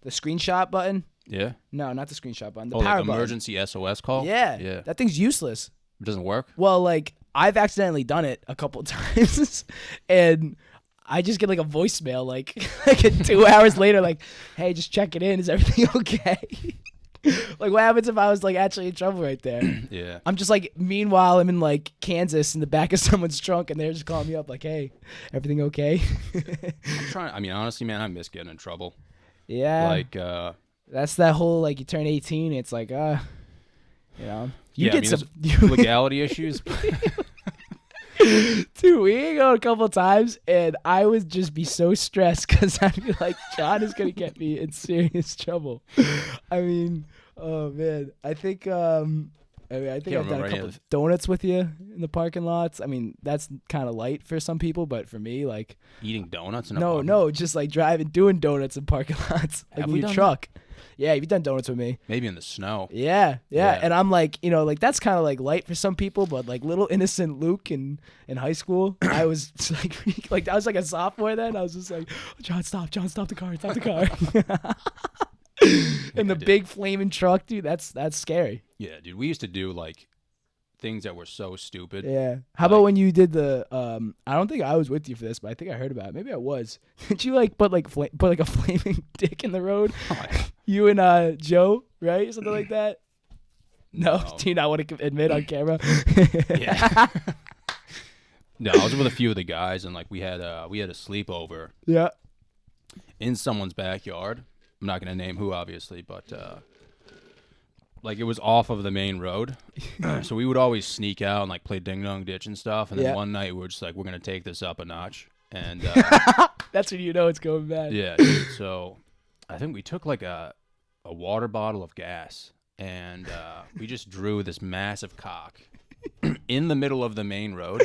screenshot button. Yeah. No, not the screenshot button. The power like button. Emergency SOS call. Yeah. Yeah. That thing's useless. It doesn't work. Well, like I've accidentally done it a couple times, and I just get like a voicemail like 2 hours later, like, "Hey, just check it in. Is everything okay?" Like, what happens if I was like actually in trouble right there? Yeah. I'm just like, meanwhile, I'm in like Kansas in the back of someone's trunk, and they're just calling me up like, "Hey, everything okay?" I'm trying. I mean, honestly, man, I miss getting in trouble. Yeah. Like, That's that whole like you turn 18, it's like, you know, you yeah, did I some mean, legality issues. Dude, we ain't go a couple times, and I would just be so stressed because I'd be like, John is gonna get me in serious trouble. I mean, oh man, I think I've done a couple of donuts with you in the parking lots. I mean, that's kind of light for some people, but for me, like Eating donuts in a no, just like doing donuts in parking lots, like Have in we your done truck. Yeah, you've done donuts with me. Maybe in the snow. Yeah. Yeah. And I'm like, you know, like that's kind of like light for some people, but like little innocent Luke in high school, I was like I was like a sophomore then. I was just like, John, stop the car. And the big flaming truck, dude, that's scary. Yeah, dude. We used to do like things that were so stupid. Yeah. How about when you did the I don't think I was with you for this, but I think I heard about it. Maybe I was. Did you like put a flaming dick in the road? Oh, You and Joe, right? Something like that? No. No. Do you not want to admit on camera? Yeah. No, I was with a few of the guys, and like we had a sleepover Yeah. in someone's backyard. I'm not gonna name who, obviously, but like it was off of the main road, so we would always sneak out and like play ding dong ditch and stuff. And then Yeah. one night we were just like, we're gonna take this up a notch, and That's when you know it's going bad. yeah, dude, so I think we took like a water bottle of gas, and we just drew this massive cock in the middle of the main road,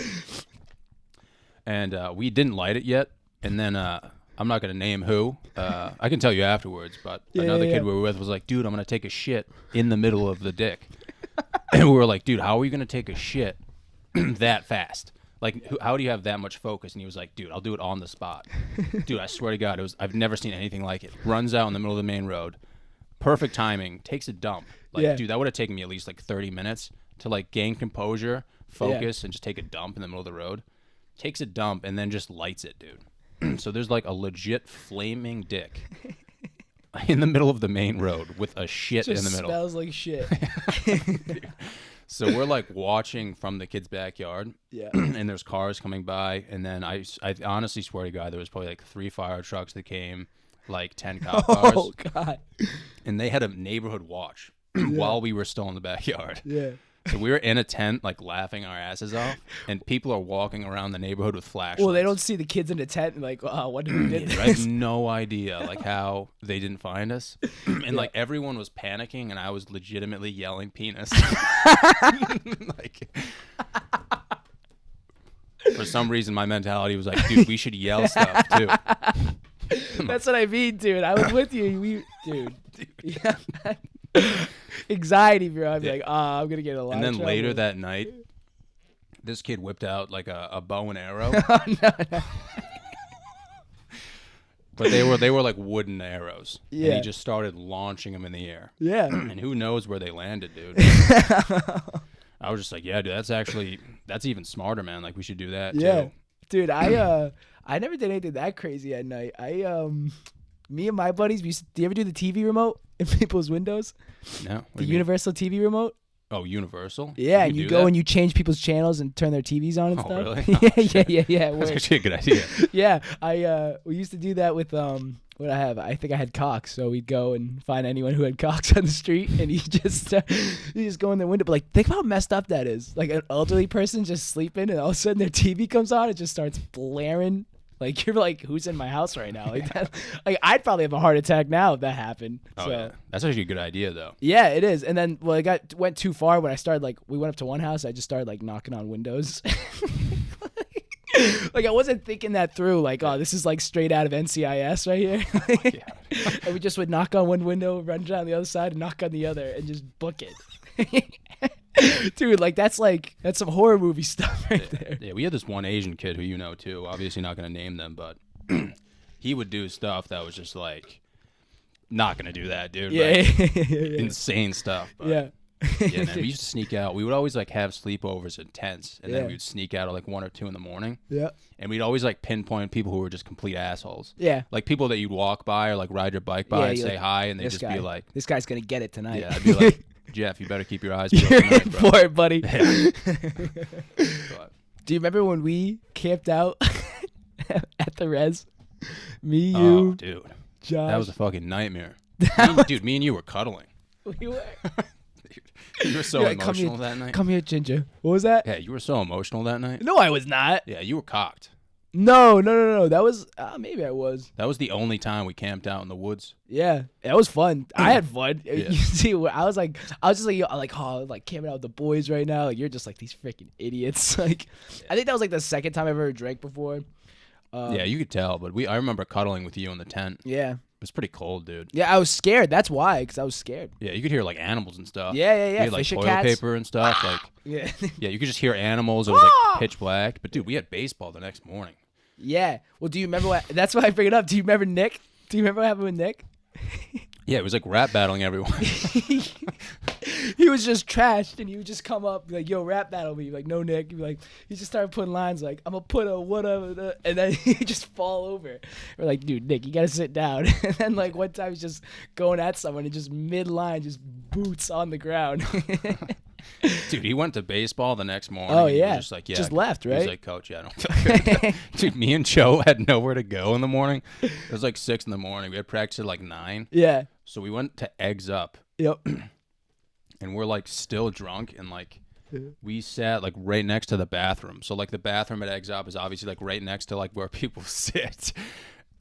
and we didn't light it yet. And then I'm not gonna name who. I can tell you afterwards, but another kid we were with was like, dude, I'm gonna take a shit in the middle of the dick. And we were like, dude, how are you gonna take a shit that fast? Like, how do you have that much focus? And he was like, dude, I'll do it on the spot. Dude, I swear to God, I've never seen anything like it. Runs out in the middle of the main road. Perfect timing. Takes a dump. Like, Yeah. dude, that would have taken me at least like 30 minutes to like gain composure, focus, and just take a dump in the middle of the road. Takes a dump and then just lights it, dude. So there's like a legit flaming dick in the middle of the main road with a shit Just in the middle. smells like shit. So we're like watching from the kid's backyard. Yeah. And there's cars coming by, and then I honestly swear to God, there was probably like 3 fire trucks that came, like 10 cop cars, Oh God. and they had a neighborhood watch while we were still in the backyard. Yeah. So we were in a tent, like laughing our asses off, and people are walking around the neighborhood with flashlights. Well, they don't see the kids in the tent and like, oh, what did we did I have this? no idea like how they didn't find us, and like everyone was panicking, and I was legitimately yelling penis. Like, for some reason, my mentality was like, dude, we should yell stuff too. That's what I mean, dude. I was with you. Dude. Yeah. Anxiety, bro. I'd be like, I'm gonna get a lot. And then of trouble. later that night, this kid whipped out like a bow and arrow. No. But they were like wooden arrows. And Yeah. he just started launching them in the air. Yeah. And who knows where they landed, dude. I was just like, yeah, dude, that's even smarter, man. Like, we should do that Yeah. too. Dude, I never did anything that crazy at night. Me and my buddies, do you ever do the TV remote in people's windows? No? What The do you mean? universal TV remote? Oh, Universal? Yeah, You and you do go that? and you change people's channels and turn their TVs on and Oh, stuff. really? Yeah, Oh, yeah, shit. yeah. It That's works. actually a good idea. Yeah, we used to do that with what I have. I think I had cocks, so we'd go and find anyone who had cocks on the street, and you just go in their window. But like, think how messed up that is. Like an elderly person just sleeping, and all of a sudden their TV comes on, it just starts blaring. Like, you're like, who's in my house right now? Like that. Like, I'd probably have a heart attack now if that happened. Oh, So yeah. That's actually a good idea, though. yeah, it is. And then, well, it went too far when I started, like, we went up to one house. I just started, like, knocking on windows. Like, I wasn't thinking that through. Like, oh, this is, like, straight out of NCIS right here. Yeah. And we just would knock on one window, run down the other side, and knock on the other, and just book it. Dude, like, that's some horror movie stuff right there. Yeah, we had this one Asian kid who you know, too. Obviously not going to name them, but he would do stuff that was just, like, not going to do that, dude. Yeah, Like, yeah. insane stuff. But Yeah. Yeah, man. We used to sneak out. We would always like have sleepovers in tents, and then Yeah. we would sneak out at like 1 or 2 in the morning. Yeah. And we'd always like pinpoint people who were just complete assholes. Yeah. Like people that you'd walk by or like ride your bike by Yeah, and you're say like, hi, and they'd This just guy, be like, this guy's gonna get it tonight. yeah, I'd be like, Jeff, you better keep your eyes peeled you're tonight, in bro. for it, buddy. Yeah. But, Do you remember when we camped out at the res? Me, oh, you, dude, Josh. that was a fucking nightmare. Dude, me and you were cuddling. we were. You were so You're like, "Come emotional here, that night. Come here, Ginger. What was that? Yeah, you were so emotional that night. No, I was not. Yeah, you were cocked. No. That was maybe I was. That was the only time we camped out in the woods. Yeah, that was fun. I had fun. Yeah. You see, I was just like, yo, like camping out with the boys right now. Like you're just like these freaking idiots. Like, I think that was like the second time I ever drank before. Yeah, you could tell, but I remember cuddling with you in the tent. Yeah. It was pretty cold, dude. Yeah, I was scared. That's why, because I was scared. Yeah, you could hear like animals and stuff. Yeah. We had, like Fisher toilet cats. paper and stuff. Like, Yeah. yeah, you could just hear animals. It was like pitch black. But dude, we had baseball the next morning. Yeah. Well, do you remember what? That's why I bring it up. Do you remember Nick? Do you remember what happened with Nick? Yeah, it was like rap battling everyone. He was just trashed, and he would just come up be like, "Yo, rap battle me." Like, no, Nick. He'd be like, he just started putting lines like, "I'm gonna put a whatever," and then he just fall over. We're like, "Dude, Nick, you gotta sit down." And then like one time he's just going at someone, and just mid line, just boots on the ground. Dude, he went to baseball the next morning. Oh and he was yeah, just like, yeah, just left, He was right? like, Coach, yeah, I don't feel good. Dude, me and Joe had nowhere to go in the morning. It was like 6 in the morning. We had practice at like 9. Yeah. So we went to Eggs Up, Yep. and we're like still drunk, and like we sat like right next to the bathroom. So like the bathroom at Eggs Up is obviously like right next to like where people sit.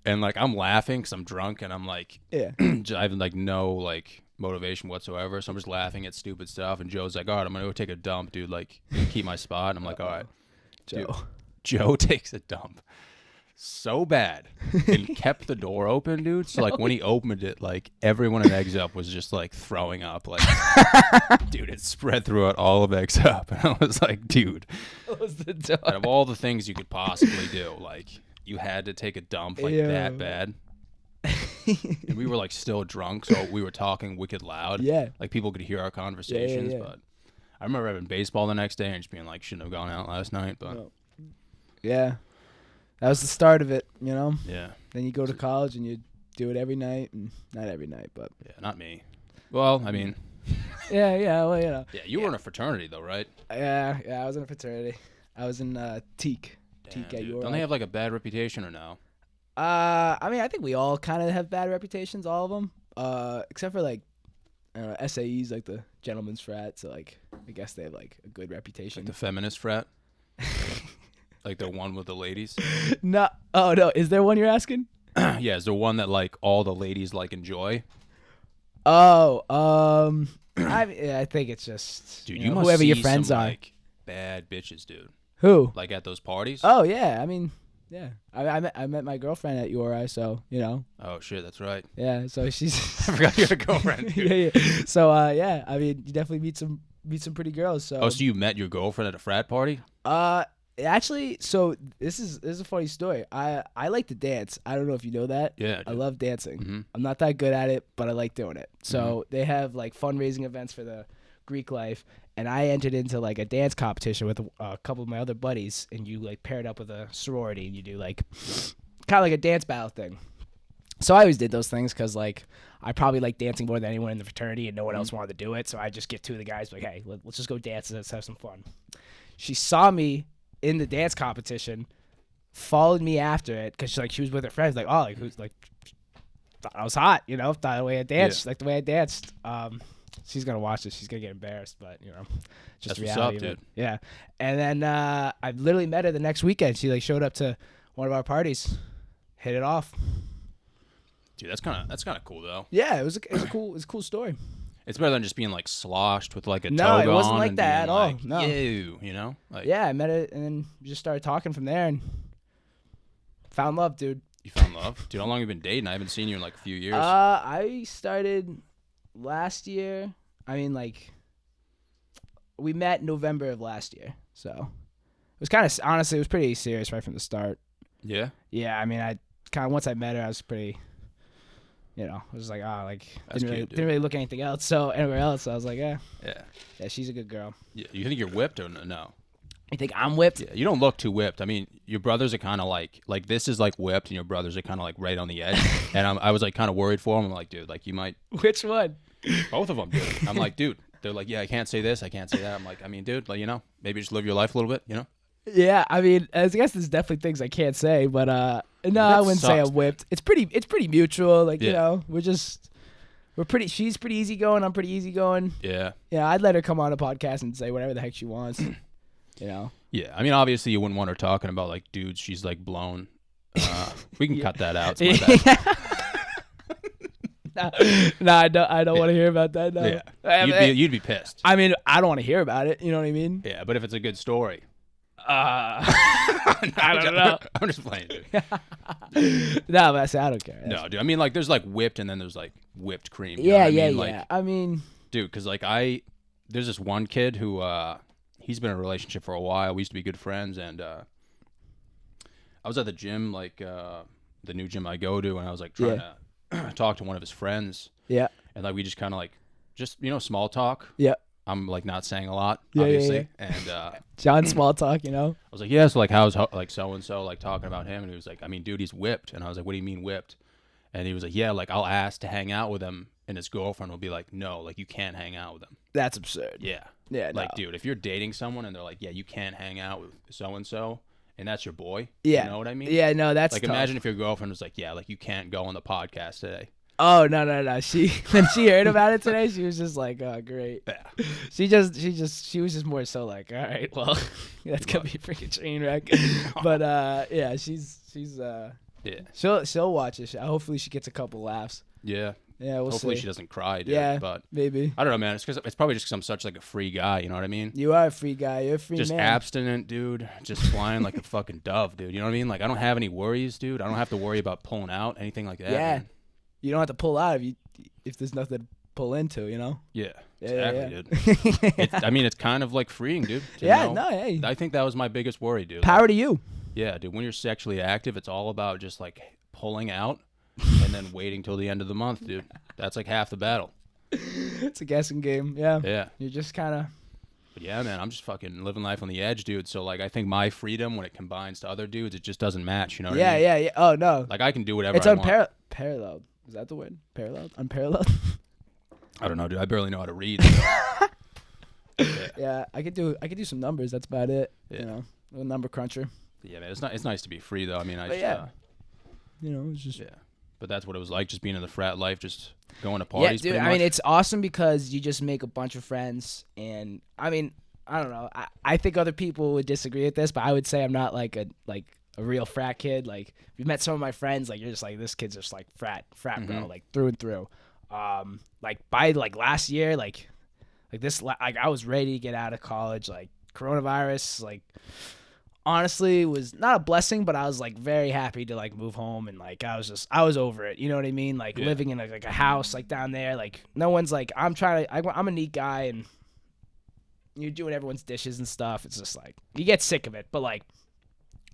And like I'm laughing because I'm drunk, and I'm like, Yeah. I have like no like motivation whatsoever. So I'm just laughing at stupid stuff. And Joe's like, all right, I'm gonna go take a dump, dude. Like keep my spot. And I'm like, all right. Joe. Dude, Joe takes a dump so bad and kept the door open, dude. So like when he opened it, like everyone at Eggs Up was just like throwing up. Like, dude, it spread throughout all of Eggs Up. And I was like, dude, Close the door. out of all the things you could possibly do, like you had to take a dump like Yeah. that bad. And we were like still drunk, so we were talking wicked loud. Yeah. Like people could hear our conversations. yeah. But I remember having baseball the next day and just being like, shouldn't have gone out last night. But No. Yeah. That was the start of it, you know? yeah. Then you go to college and you do it every night, and not every night, but Yeah, not me. Well, I mean, yeah, well, you know. yeah, you were in a fraternity though, right? Yeah, I was in a fraternity. I was in teak. Damn, Teak at dude. your. Don't they have like a bad reputation or no? I mean, I think we all kind of have bad reputations, all of them. Except for like, I don't know, SAEs, like the gentleman's frat. So like, I guess they have like a good reputation. Like the feminist frat? Like the one with the ladies? No, oh no, is there one you're asking? Yeah, is there one that like all the ladies like enjoy? Oh, I think it's just Dude, you you know, must whoever see your friends some, are. like bad bitches, dude. Who? Like at those parties? Oh yeah, I mean, yeah, I met my girlfriend at URI, so you know, Oh shit, that's right. yeah, so she's. I forgot you had a girlfriend. Dude. yeah. So yeah, I mean, you definitely meet some pretty girls. So Oh, so you met your girlfriend at a frat party? actually, so this is a funny story. I like to dance. I don't know if you know that. Yeah, I dude. love dancing. Mhm. I'm not that good at it, but I like doing it. So Mm-hmm. they have like fundraising events for the Greek life, and I entered into like a dance competition with a couple of my other buddies, and you like paired up with a sorority, and you do like kind of like a dance battle thing. So I always did those things because like I probably like dancing more than anyone in the fraternity, and no one else wanted to do it. So I just get two of the guys like, hey, let's just go dance and let's have some fun. She saw me in the dance competition, followed me after it because she was with her friends. Like, oh, like who's like, thought I was hot, you know, thought the way I danced, like the way I danced. She's gonna watch this. She's gonna get embarrassed, but you know, just That's what's reality up, of it. dude. Yeah. And then I literally met her the next weekend. She like showed up to one of our parties, hit it off. Dude, that's kind of cool though. Yeah, it was a cool story. It's better than just being like sloshed with like a No, toga it wasn't on like and that being at all. like, No. Ew, you know? Like, Yeah, I met her and then we just started talking from there and found love, dude. you found love? Dude, how long have you been dating? I haven't seen you in like a few years. I started last year. I mean, like, we met November of last year, so it was kind of honestly, it was pretty serious right from the start. Yeah? Yeah, I mean, I kind of once I met her, I was pretty you know, I was like, ah, like That's didn't cute, dude. really look anything else. So anywhere else, so I was like, yeah, Yeah. she's a good girl. Yeah. You think you're whipped or no? You think I'm whipped? Yeah. You don't look too whipped. I mean, your brothers are kind of like this is like whipped, and your brothers are kind of like right on the edge. And I was like kind of worried for them. I'm like, dude, like you might. Which one? Both of them, dude. I'm like, dude. They're like, yeah, I can't say this, I can't say that. I'm like, I mean, dude, like, you know, maybe just live your life a little bit, you know? Yeah, I mean, I guess there's definitely things I can't say, but no, I wouldn't say I'm whipped. It's pretty mutual. Like, you know, she's pretty easygoing. I'm pretty easygoing. Yeah. Yeah, I'd let her come on a podcast and say whatever the heck she wants. You know? Yeah. I mean, obviously you wouldn't want her talking about like dudes she's like blown. We can cut that out. It's my bad. No, I don't want to hear about that. No. Yeah. You'd be pissed. I mean, I don't want to hear about it. You know what I mean? Yeah, but if it's a good story. I don't know. I'm just playing, dude. No, but I don't care. No, dude. I mean, like, there's like whipped and then there's like whipped cream. Yeah, I mean? yeah. Like, I mean, dude, because like there's this one kid who he's been in a relationship for a while. We used to be good friends, and I was at the gym, like the new gym I go to, and I was like trying to talk to one of his friends. Yeah. And like we just kind of like small talk. Yeah. I'm like not saying a lot, Yeah, obviously. yeah. And John small talk, you know. I was like, yeah, so like how's like so and so like talking about him, and he was like, I mean, dude, he's whipped. And I was like, what do you mean whipped? And he was like, yeah, like I'll ask to hang out with him, and his girlfriend will be like, no, like you can't hang out with him. That's absurd. Yeah. Yeah. Like, no. dude, if you're dating someone and they're like, yeah, you can't hang out with so and so, and that's your boy. Yeah. You know what I mean? Yeah. No, that's like tough. imagine if your girlfriend was like, yeah, like you can't go on the podcast today. Oh no. She when she heard about it today, she was just like, oh great. Yeah. She was just more so like, all right, well, that's gonna be a freaking train wreck. But yeah, she's Yeah. she'll watch it. Hopefully she gets a couple laughs. Yeah. Yeah, we'll Hopefully see. she doesn't cry, dude. Yeah, But maybe. I don't know, man. It's probably just because I'm such like a free guy. You know what I mean? You are a free guy. You're a free Just man. abstinent, dude. Just flying like a fucking dove, dude. You know what I mean? Like I don't have any worries, dude. I don't have to worry about pulling out anything like that. Yeah. Man. You don't have to pull out if there's nothing to pull into, you know? Yeah. Yeah, Exactly, dude. I mean, it's kind of like freeing, dude. to Yeah, know. no, hey. I think that was my biggest worry, dude. Power to you. Yeah, dude. When you're sexually active, it's all about just like pulling out and then waiting till the end of the month, dude. That's like half the battle. It's a guessing game. Yeah. Yeah. You're just kind of. But yeah, man, I'm just fucking living life on the edge, dude. So like, I think my freedom when it combines to other dudes, it just doesn't match. You know what I mean? Yeah. Oh no. Like I can do whatever It's I want. unparalleled. Is that the word? Paralleled? Unparalleled? I don't know, dude. I barely know how to read. So. Yeah. I could do some numbers. That's about it. Yeah. You know, a little number cruncher. Yeah, man. It's nice to be free though. I mean, You know, it's just. yeah. But that's what it was like, just being in the frat life, just going to parties. Yeah, dude. I mean, it's awesome because you just make a bunch of friends, and I mean, I don't know. I think other people would disagree with this, but I would say I'm not like a real frat kid. Like, if you met some of my friends, like you're just like, this kid's just like frat bro, like through and through. Like by like last year, like this, like I was ready to get out of college. Like coronavirus, like honestly was not a blessing, but I was like very happy to like move home, and like I was over it. You know what I mean? Like living in like a house like down there, like no one's like I'm a neat guy, and you're doing everyone's dishes and stuff. It's just like you get sick of it. But like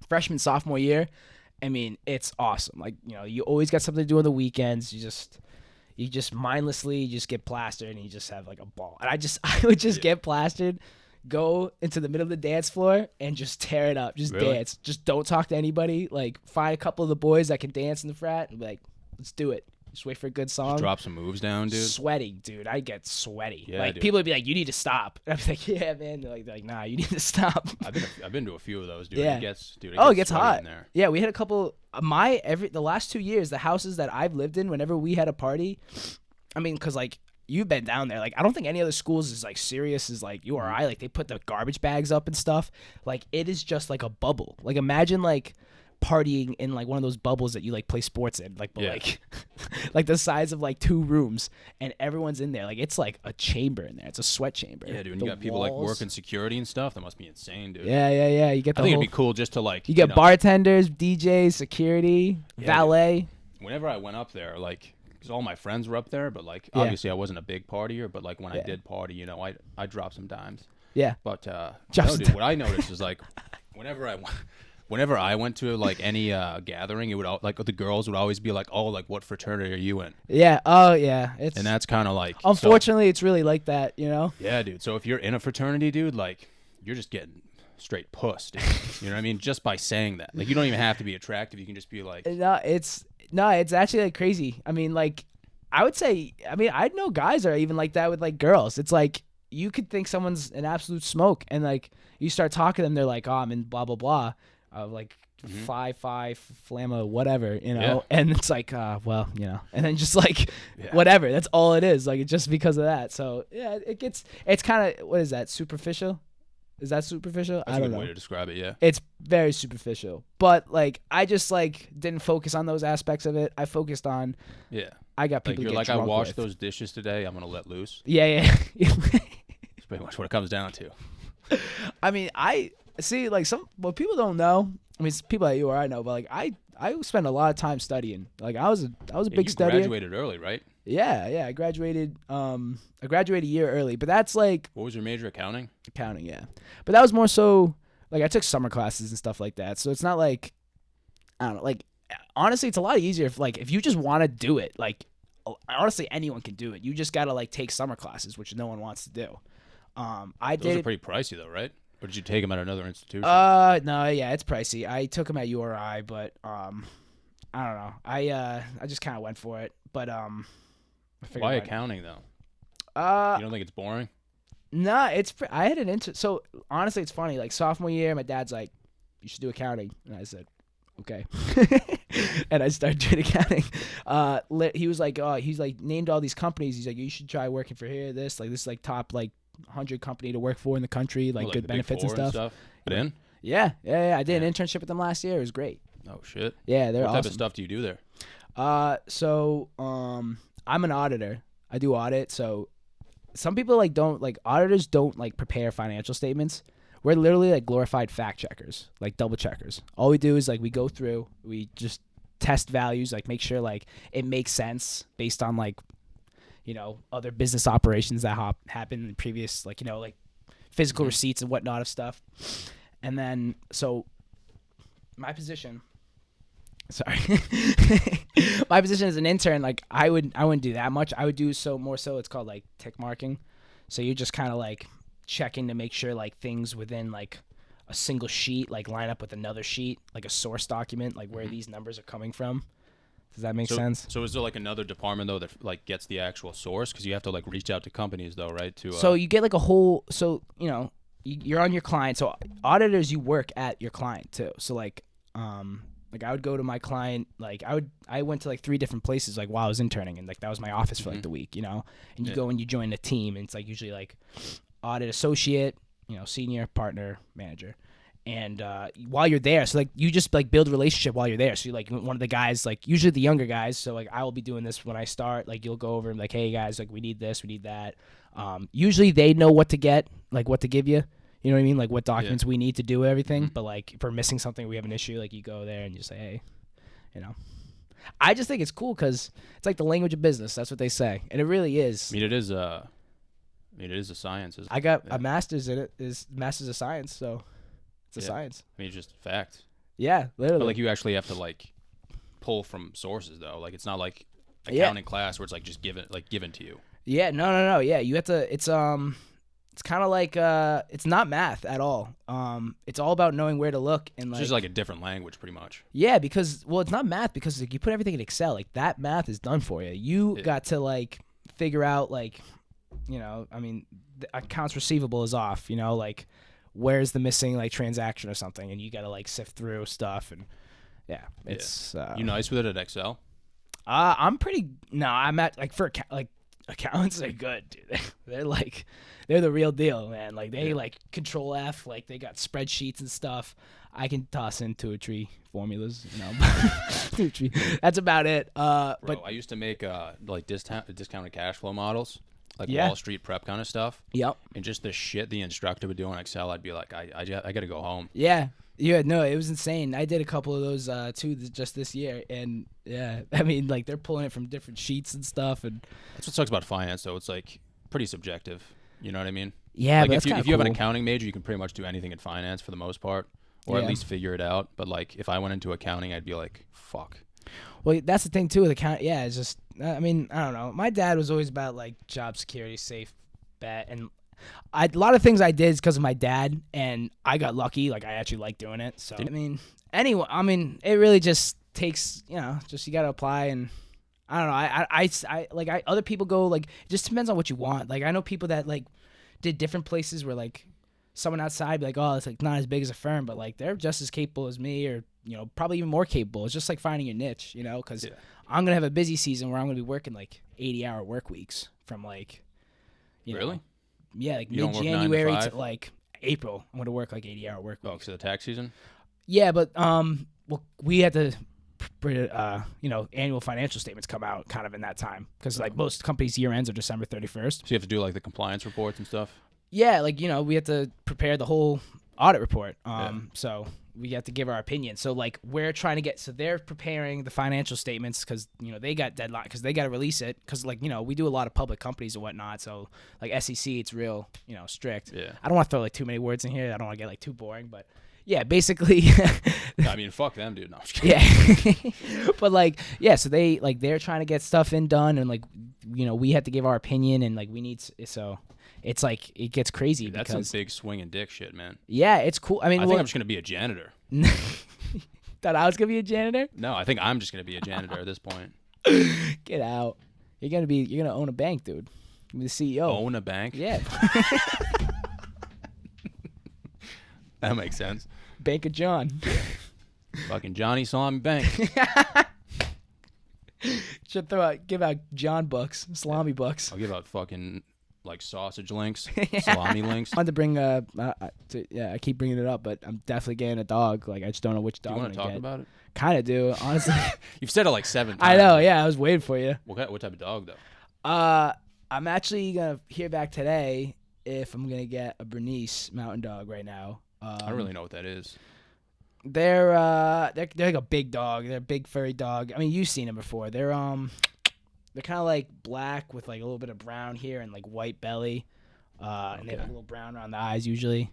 freshman, sophomore year, I mean, it's awesome. Like, you know, you always got something to do on the weekends. You just mindlessly just get plastered and you just have like a ball. And I would just get plastered, go into the middle of the dance floor and just tear it up. Just Really? dance. Just don't talk to anybody. Like find a couple of the boys that can dance in the frat and be like, let's do it. Just wait for a good song. drop some moves down, dude. Sweaty, dude. I get sweaty. Yeah, like dude. people would be like, "You need to stop." And I'd be like, "Yeah, man." They're like, "Nah, you need to stop." I've been to a few of those, dude. Yeah. It gets Gets sweaty hot. in there. Yeah, we had a couple. The last 2 years, the houses that I've lived in, whenever we had a party, I mean, because like you've been down there, like I don't think any other schools is like serious as like you or I. Like they put the garbage bags up and stuff. Like it is just like a bubble. Like imagine like partying in like one of those bubbles that you like play sports in, like but Yeah. like like the size of like 2 rooms, and everyone's in there. Like it's like a chamber in there. It's a sweat chamber. Yeah, dude. And The you got people like walls- working security and stuff. That must be insane, dude. Yeah. You get the I think whole. it'd be cool just to like You get know, bartenders, DJs, security, Yeah, valet. Whenever I went up there, like, because all my friends were up there, but like Yeah. obviously I wasn't a big partier, but like when I Yeah. did party, you know, I dropped some dimes. Yeah. But Drop no, some dude, what I noticed is like whenever I Whenever I went to like any gathering, it would like the girls would always be like, "Oh, like what fraternity are you in?" Yeah. Oh, yeah. It's And that's kind of like. unfortunately, it's really like that, you know. Yeah, dude. So if you're in a fraternity, dude, like you're just getting straight puss, dude. You know what I mean? Just by saying that, like you don't even have to be attractive. You can just be like, It's actually like crazy. I mean, like I would say, I mean, I know guys are even like that with like girls. It's like you could think someone's an absolute smoke, and like you start talking to them, they're like, "Oh, I'm in blah blah blah," like 5'5" flamma whatever, you know. Yeah. And it's like, well, you know, and then just like whatever. That's all it is. Like it's just because of that. So yeah, it's kind of, what is that, superficial? Is that superficial? that's I a don't good know. way to describe it. Yeah. It's very superficial, but like I just like didn't focus on those aspects of it. I focused on, Yeah. I got Like people you're to get like, I drunk washed with. those dishes today. I'm gonna let loose. Yeah. That's pretty much what it comes down to. I mean, I see like what people don't know. I mean, it's people that you or I know, but like I spent a lot of time studying. Like I was a Yeah, big you studier. graduated early, right? Yeah. I graduated a year early, but that's like What was your major? Accounting. accounting, yeah. But that was more so like I took summer classes and stuff like that. So it's not like, I don't know, like honestly, it's a lot easier if you just want to do it. Like honestly, anyone can do it. You just gotta like take summer classes, which no one wants to do. I Those are did. pretty pricey though, right? Or did you take them at another institution? No, yeah, it's pricey. I took them at URI, but I don't know. I just kind of went for it, but I figured Why why- accounting though? You don't think it's boring? Nah, I had an so honestly, it's funny. Like sophomore year, my dad's like, "You should do accounting," and I said, "Okay," and I started doing accounting. He was like, "Oh," he's like named all these companies. He's like, "You should try working for here. This is like top like 100 company to work for in the country, like What, good the Big benefits and Four stuff." Get in? Yeah. I did an internship with them last year. It was great. Oh shit. Yeah, they're What awesome. type of stuff do you do there? I'm an auditor. I do audit. So some people auditors don't like prepare financial statements. We're literally like glorified fact checkers, like double checkers. All we do is like we go through, we just test values, like make sure like it makes sense based on like, you know, other business operations that happened in previous, like, you know, like physical receipts and whatnot of stuff. And then so my position. Sorry. My position as an intern, like I wouldn't do that much. I would do more so it's called like tick marking. So you're just kind of like checking to make sure like things within like a single sheet like line up with another sheet, like a source document, like where these numbers are coming from. Does that make sense? So is there like another department though that like gets the actual source? Because you have to like reach out to companies though, right? So you get like a whole, so you know, you're on your client. So auditors, you work at your client too. So like I would go to my client, like I went to like 3 different places like while I was interning, and like that was my office for like the week, you know. And you go and you join a team, and it's like usually like audit associate, you know, senior, partner, manager. And while you're there, so like you just like build a relationship while you're there. So you're like one of the guys, like usually the younger guys. So like I will be doing this when I start. Like you'll go over and like, hey guys, like we need this, we need that. Usually they know what to get, like what to give you. You know what I mean? Like what documents we need to do everything. But like if we're missing something, we have an issue, like you go there and you say, hey, you know. I just think it's cool because it's like the language of business. That's what they say, and it really is. I mean, it is a science. I got a master's in it. Is master's of science, so it's a science. I mean, it's just fact. Yeah, literally. But like you actually have to like pull from sources though. Like it's not like accounting class where it's like just given to you. Yeah, no. Yeah, you have to. It's kind of like it's not math at all. It's all about knowing where to look and like. It's just like a different language, pretty much. Yeah, because it's not math because like, you put everything in Excel. Like that math is done for you. You got to like figure out like, you know, I mean, the accounts receivable is off. You know, like where's the missing like transaction or something, and you got to like sift through stuff and it's. You nice with it at Excel? I'm pretty. No, I'm at like for like. Accountants are good, dude. They're the real deal, man. Like they like control F, like they got spreadsheets and stuff. I can toss into a tree formulas, you know. That's about it. But I used to make like discounted cash flow models, like Yeah. Wall Street prep kind of stuff. Yep. And just the shit the instructor would do on Excel, I'd be like, I got to go home. Yeah. Yeah, no, it was insane. I did a couple of those too just this year, and yeah, I mean, like they're pulling it from different sheets and stuff, and That's what sucks about finance, though. It's like pretty subjective. You know what I mean? yeah, Like but if that's you have an cool. accounting major, you can pretty much do anything in finance for the most part. or Yeah. at least figure it out. But like if I went into accounting, I'd be like, fuck. Well, that's the thing too with account. Yeah, it's just. I mean, I don't know. My dad was always about like job security, safe bet, and a lot of things I did is because of my dad, and I got lucky. Like I actually like doing it. So I mean, anyway, I mean, it really just takes just you got to apply and. I don't know. I other people go like it just depends on what you want. Like I know people that like did different places where like someone outside be like, oh, it's like not as big as a firm, but like they're just as capable as me, or probably even more capable. It's just like finding your niche, because I'm gonna have a busy season where I'm gonna be working like 80-hour work weeks from like, Really? Like You don't work 9 to mid-January 5? to like April. I'm gonna work like 80-hour work Oh, weeks. so the tax season? Yeah, but well, we had to. Annual financial statements come out kind of in that time because like most companies' year ends are December 31st. So you have to do like the compliance reports and stuff? Yeah, like we have to prepare the whole audit report. Yeah. So we have to give our opinion. So like we're trying to get. So they're preparing the financial statements because they got deadline because they got to release it because like we do a lot of public companies and whatnot. So like SEC, it's real strict. Yeah. I don't want to throw like too many words in here. I don't want to get like too boring, but. Yeah, basically. I mean, fuck them, dude. No, I'm just kidding. Yeah, but like, so they like they're trying to get stuff done, and like, we have to give our opinion, and like we need so it's like it gets crazy. Dude, that's because, some big swinging dick shit, man. Yeah, it's cool. I mean, I think I'm just gonna be a janitor. Thought I was gonna be a janitor. No, I think I'm just gonna be a janitor at this point. Get out. You're gonna own a bank, dude. You're the CEO. Own a bank? Yeah. That makes sense. Bank of John. Fucking Johnny Salami Bank. Should give out John bucks, salami bucks. I'll give out fucking like sausage links, salami links. I wanted to bring I keep bringing it up, but I'm definitely getting a dog. Like I just don't know which dog. Do you want to talk about it? Kind of do, honestly. You've said it like 7 times. I know. Yeah, I was waiting for you. What type of dog though? I'm actually gonna hear back today if I'm gonna get a Bernese Mountain Dog right now. I don't really know what that is. They're like a big dog. They're a big furry dog. I mean, you've seen them before. They're kind of like black with like a little bit of brown here and like white belly. And they have a little brown around the eyes usually.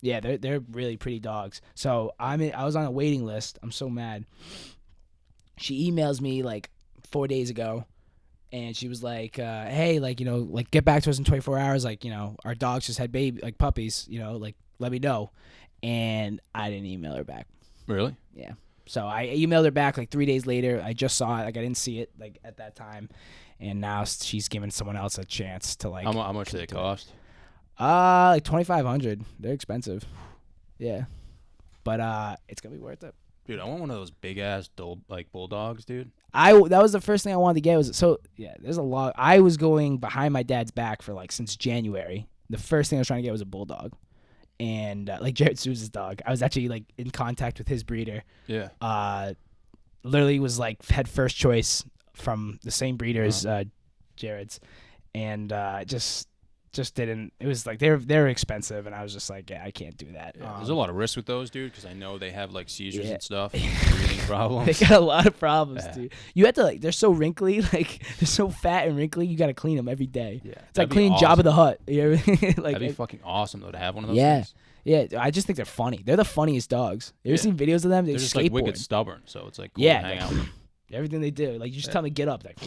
Yeah, they're really pretty dogs. So I was on a waiting list. I'm so mad. She emails me like 4 days ago. And she was like, hey, like, like get back to us in 24 hours. Like, our dogs just had puppies, like, let me know. And I didn't email her back. Really? Yeah. So I emailed her back like 3 days later. I just saw it. Like, I didn't see it like at that time. And now she's giving someone else a chance to like. How much do they cost? Like $2,500. They're expensive. Yeah. But it's going to be worth it. Dude, I want one of those big ass bulldogs, dude. That was the first thing I wanted to get. There's a lot. I was going behind my dad's back for like since January. The first thing I was trying to get was a bulldog, and like Jared Souza's dog. I was actually like in contact with his breeder. Yeah. Literally was like had first choice from the same breeder as Jared's, and just didn't. It was like they're expensive, and I was just like, yeah, I can't do that. Yeah, there's a lot of risk with those, dude, because I know they have like seizures Yeah. and stuff, breathing problems. They got a lot of problems, Yeah. dude. You have to like, they're so wrinkly, like they're so fat and wrinkly. You got to clean them every day. Yeah, It's like that'd be cleaning awesome. Jabba the Hutt. You know? Like, That'd be fucking awesome though to have one of those. Yeah. things. yeah. I just think they're funny. They're the funniest dogs. You ever Yeah. seen videos of them? They They're just skateboard. like wicked stubborn, so it's like cool Yeah, to hang they- out with them. Everything they do, like you just Yeah. tell them to get up, like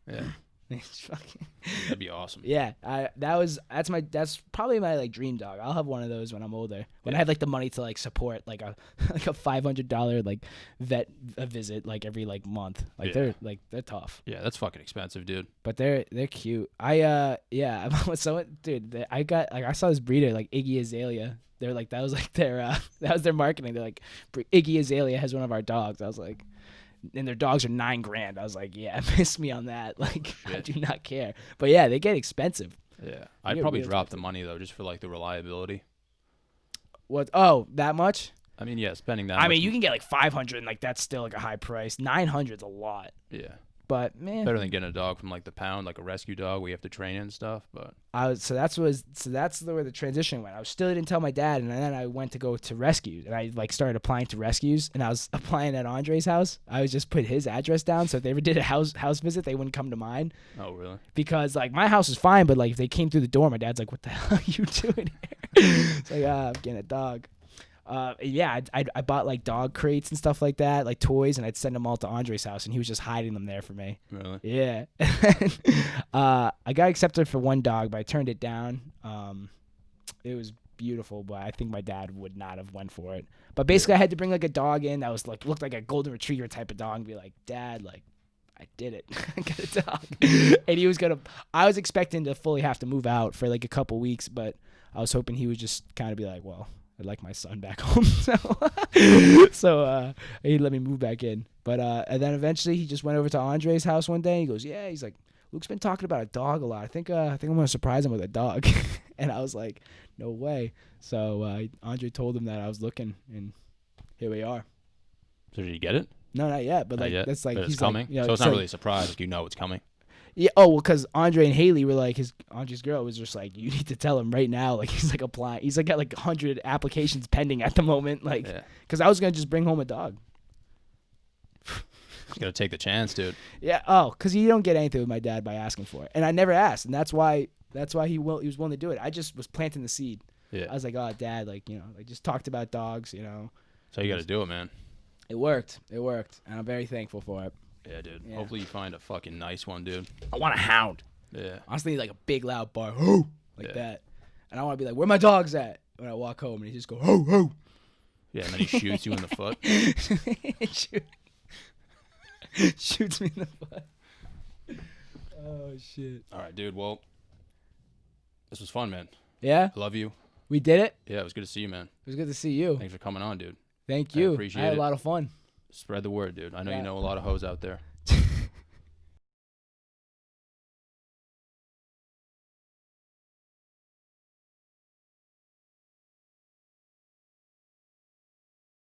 Yeah, it's fucking. that'd be awesome. Yeah, that's probably my like dream dog. I'll have one of those when I'm older. When I Yeah. have like the money to like support like a like a $500 like vet a visit like every like month. Like Yeah. they're tough. Yeah, that's fucking expensive, dude. But they're cute. I dude, I saw this breeder like Iggy Azalea. They're like that was their marketing. They're like Iggy Azalea has one of our dogs. I was like, and their dogs are $9,000. I was like, yeah, miss me on that. Like I Shit. do not care. But yeah, they get expensive. Yeah, I'd get probably real drop the money though, just for like the reliability. What? Oh, that much? I mean, yeah, spending that. I much mean, you can get like 500, and like that's still like a high price. 900's a lot. Yeah, But man, better than getting a dog from like the pound, like a rescue dog. We have to train it and stuff, but that's where the transition went. I still didn't tell my dad, and then I went to go to rescues, and I like started applying to rescues, and I was applying at Andre's house. I was just put his address down, so if they ever did a house visit, they wouldn't come to mine oh really? because like my house is fine, but like if they came through the door, my dad's like, "What the hell are you doing here?" It's like, I'm getting a dog. Yeah, I bought like dog crates and stuff like that, like toys, and I'd send them all to Andre's house, and he was just hiding them there for me. Really? Yeah. I got accepted for one dog, but I turned it down. It was beautiful, but I think my dad would not have went for it. But basically, I had to bring like a dog in that was like looked like a golden retriever type of dog, and be like, Dad, like, I did it. I got a dog. And he was gonna. I was expecting to fully have to move out for like a couple weeks, but I was hoping he would just kind of be like, well, I'd like my son back home. So he let me move back in. But and then eventually he just went over to Andre's house one day. And he goes, yeah. He's like, Luke's been talking about a dog a lot. I think I'm gonna surprise him with a dog. And I was like, no way. So Andre told him that I was looking, and here we are. So did you get it? No, not yet. But Not like yet, that's like but it's he's coming. like, you know, So it's not really a surprise. Like, you know it's coming. Yeah. Oh well, because Andre and Haley were like Andre's girl was just like, you need to tell him right now. Like he's like applying. He's like got like 100 applications pending at the moment. Like because I was gonna just bring home a dog. You gotta take the chance, dude. Yeah. Oh, because you don't get anything with my dad by asking for it, and I never asked, and that's why he was willing to do it. I just was planting the seed. Yeah. I was like, oh, Dad, like, you know, I just talked about dogs, you know. So you gotta do it, man. It worked, and I'm very thankful for it. Yeah, dude. Yeah. Hopefully you find a fucking nice one, dude. I want a hound. Yeah. Honestly, like a big loud bark, ho, like that, and I want to be like, where my dog's at when I walk home, and he just go ho ho. Yeah, and then he shoots you in the foot. Shoots me in the foot. Oh shit. All right, dude. Well, this was fun, man. Yeah. I love you. We did it. Yeah, it was good to see you, man. It was good to see you. Thanks for coming on, dude. Thank you. I appreciate I had it. a lot of fun. Spread the word, dude. I know Yeah. you know a lot of hoes out there.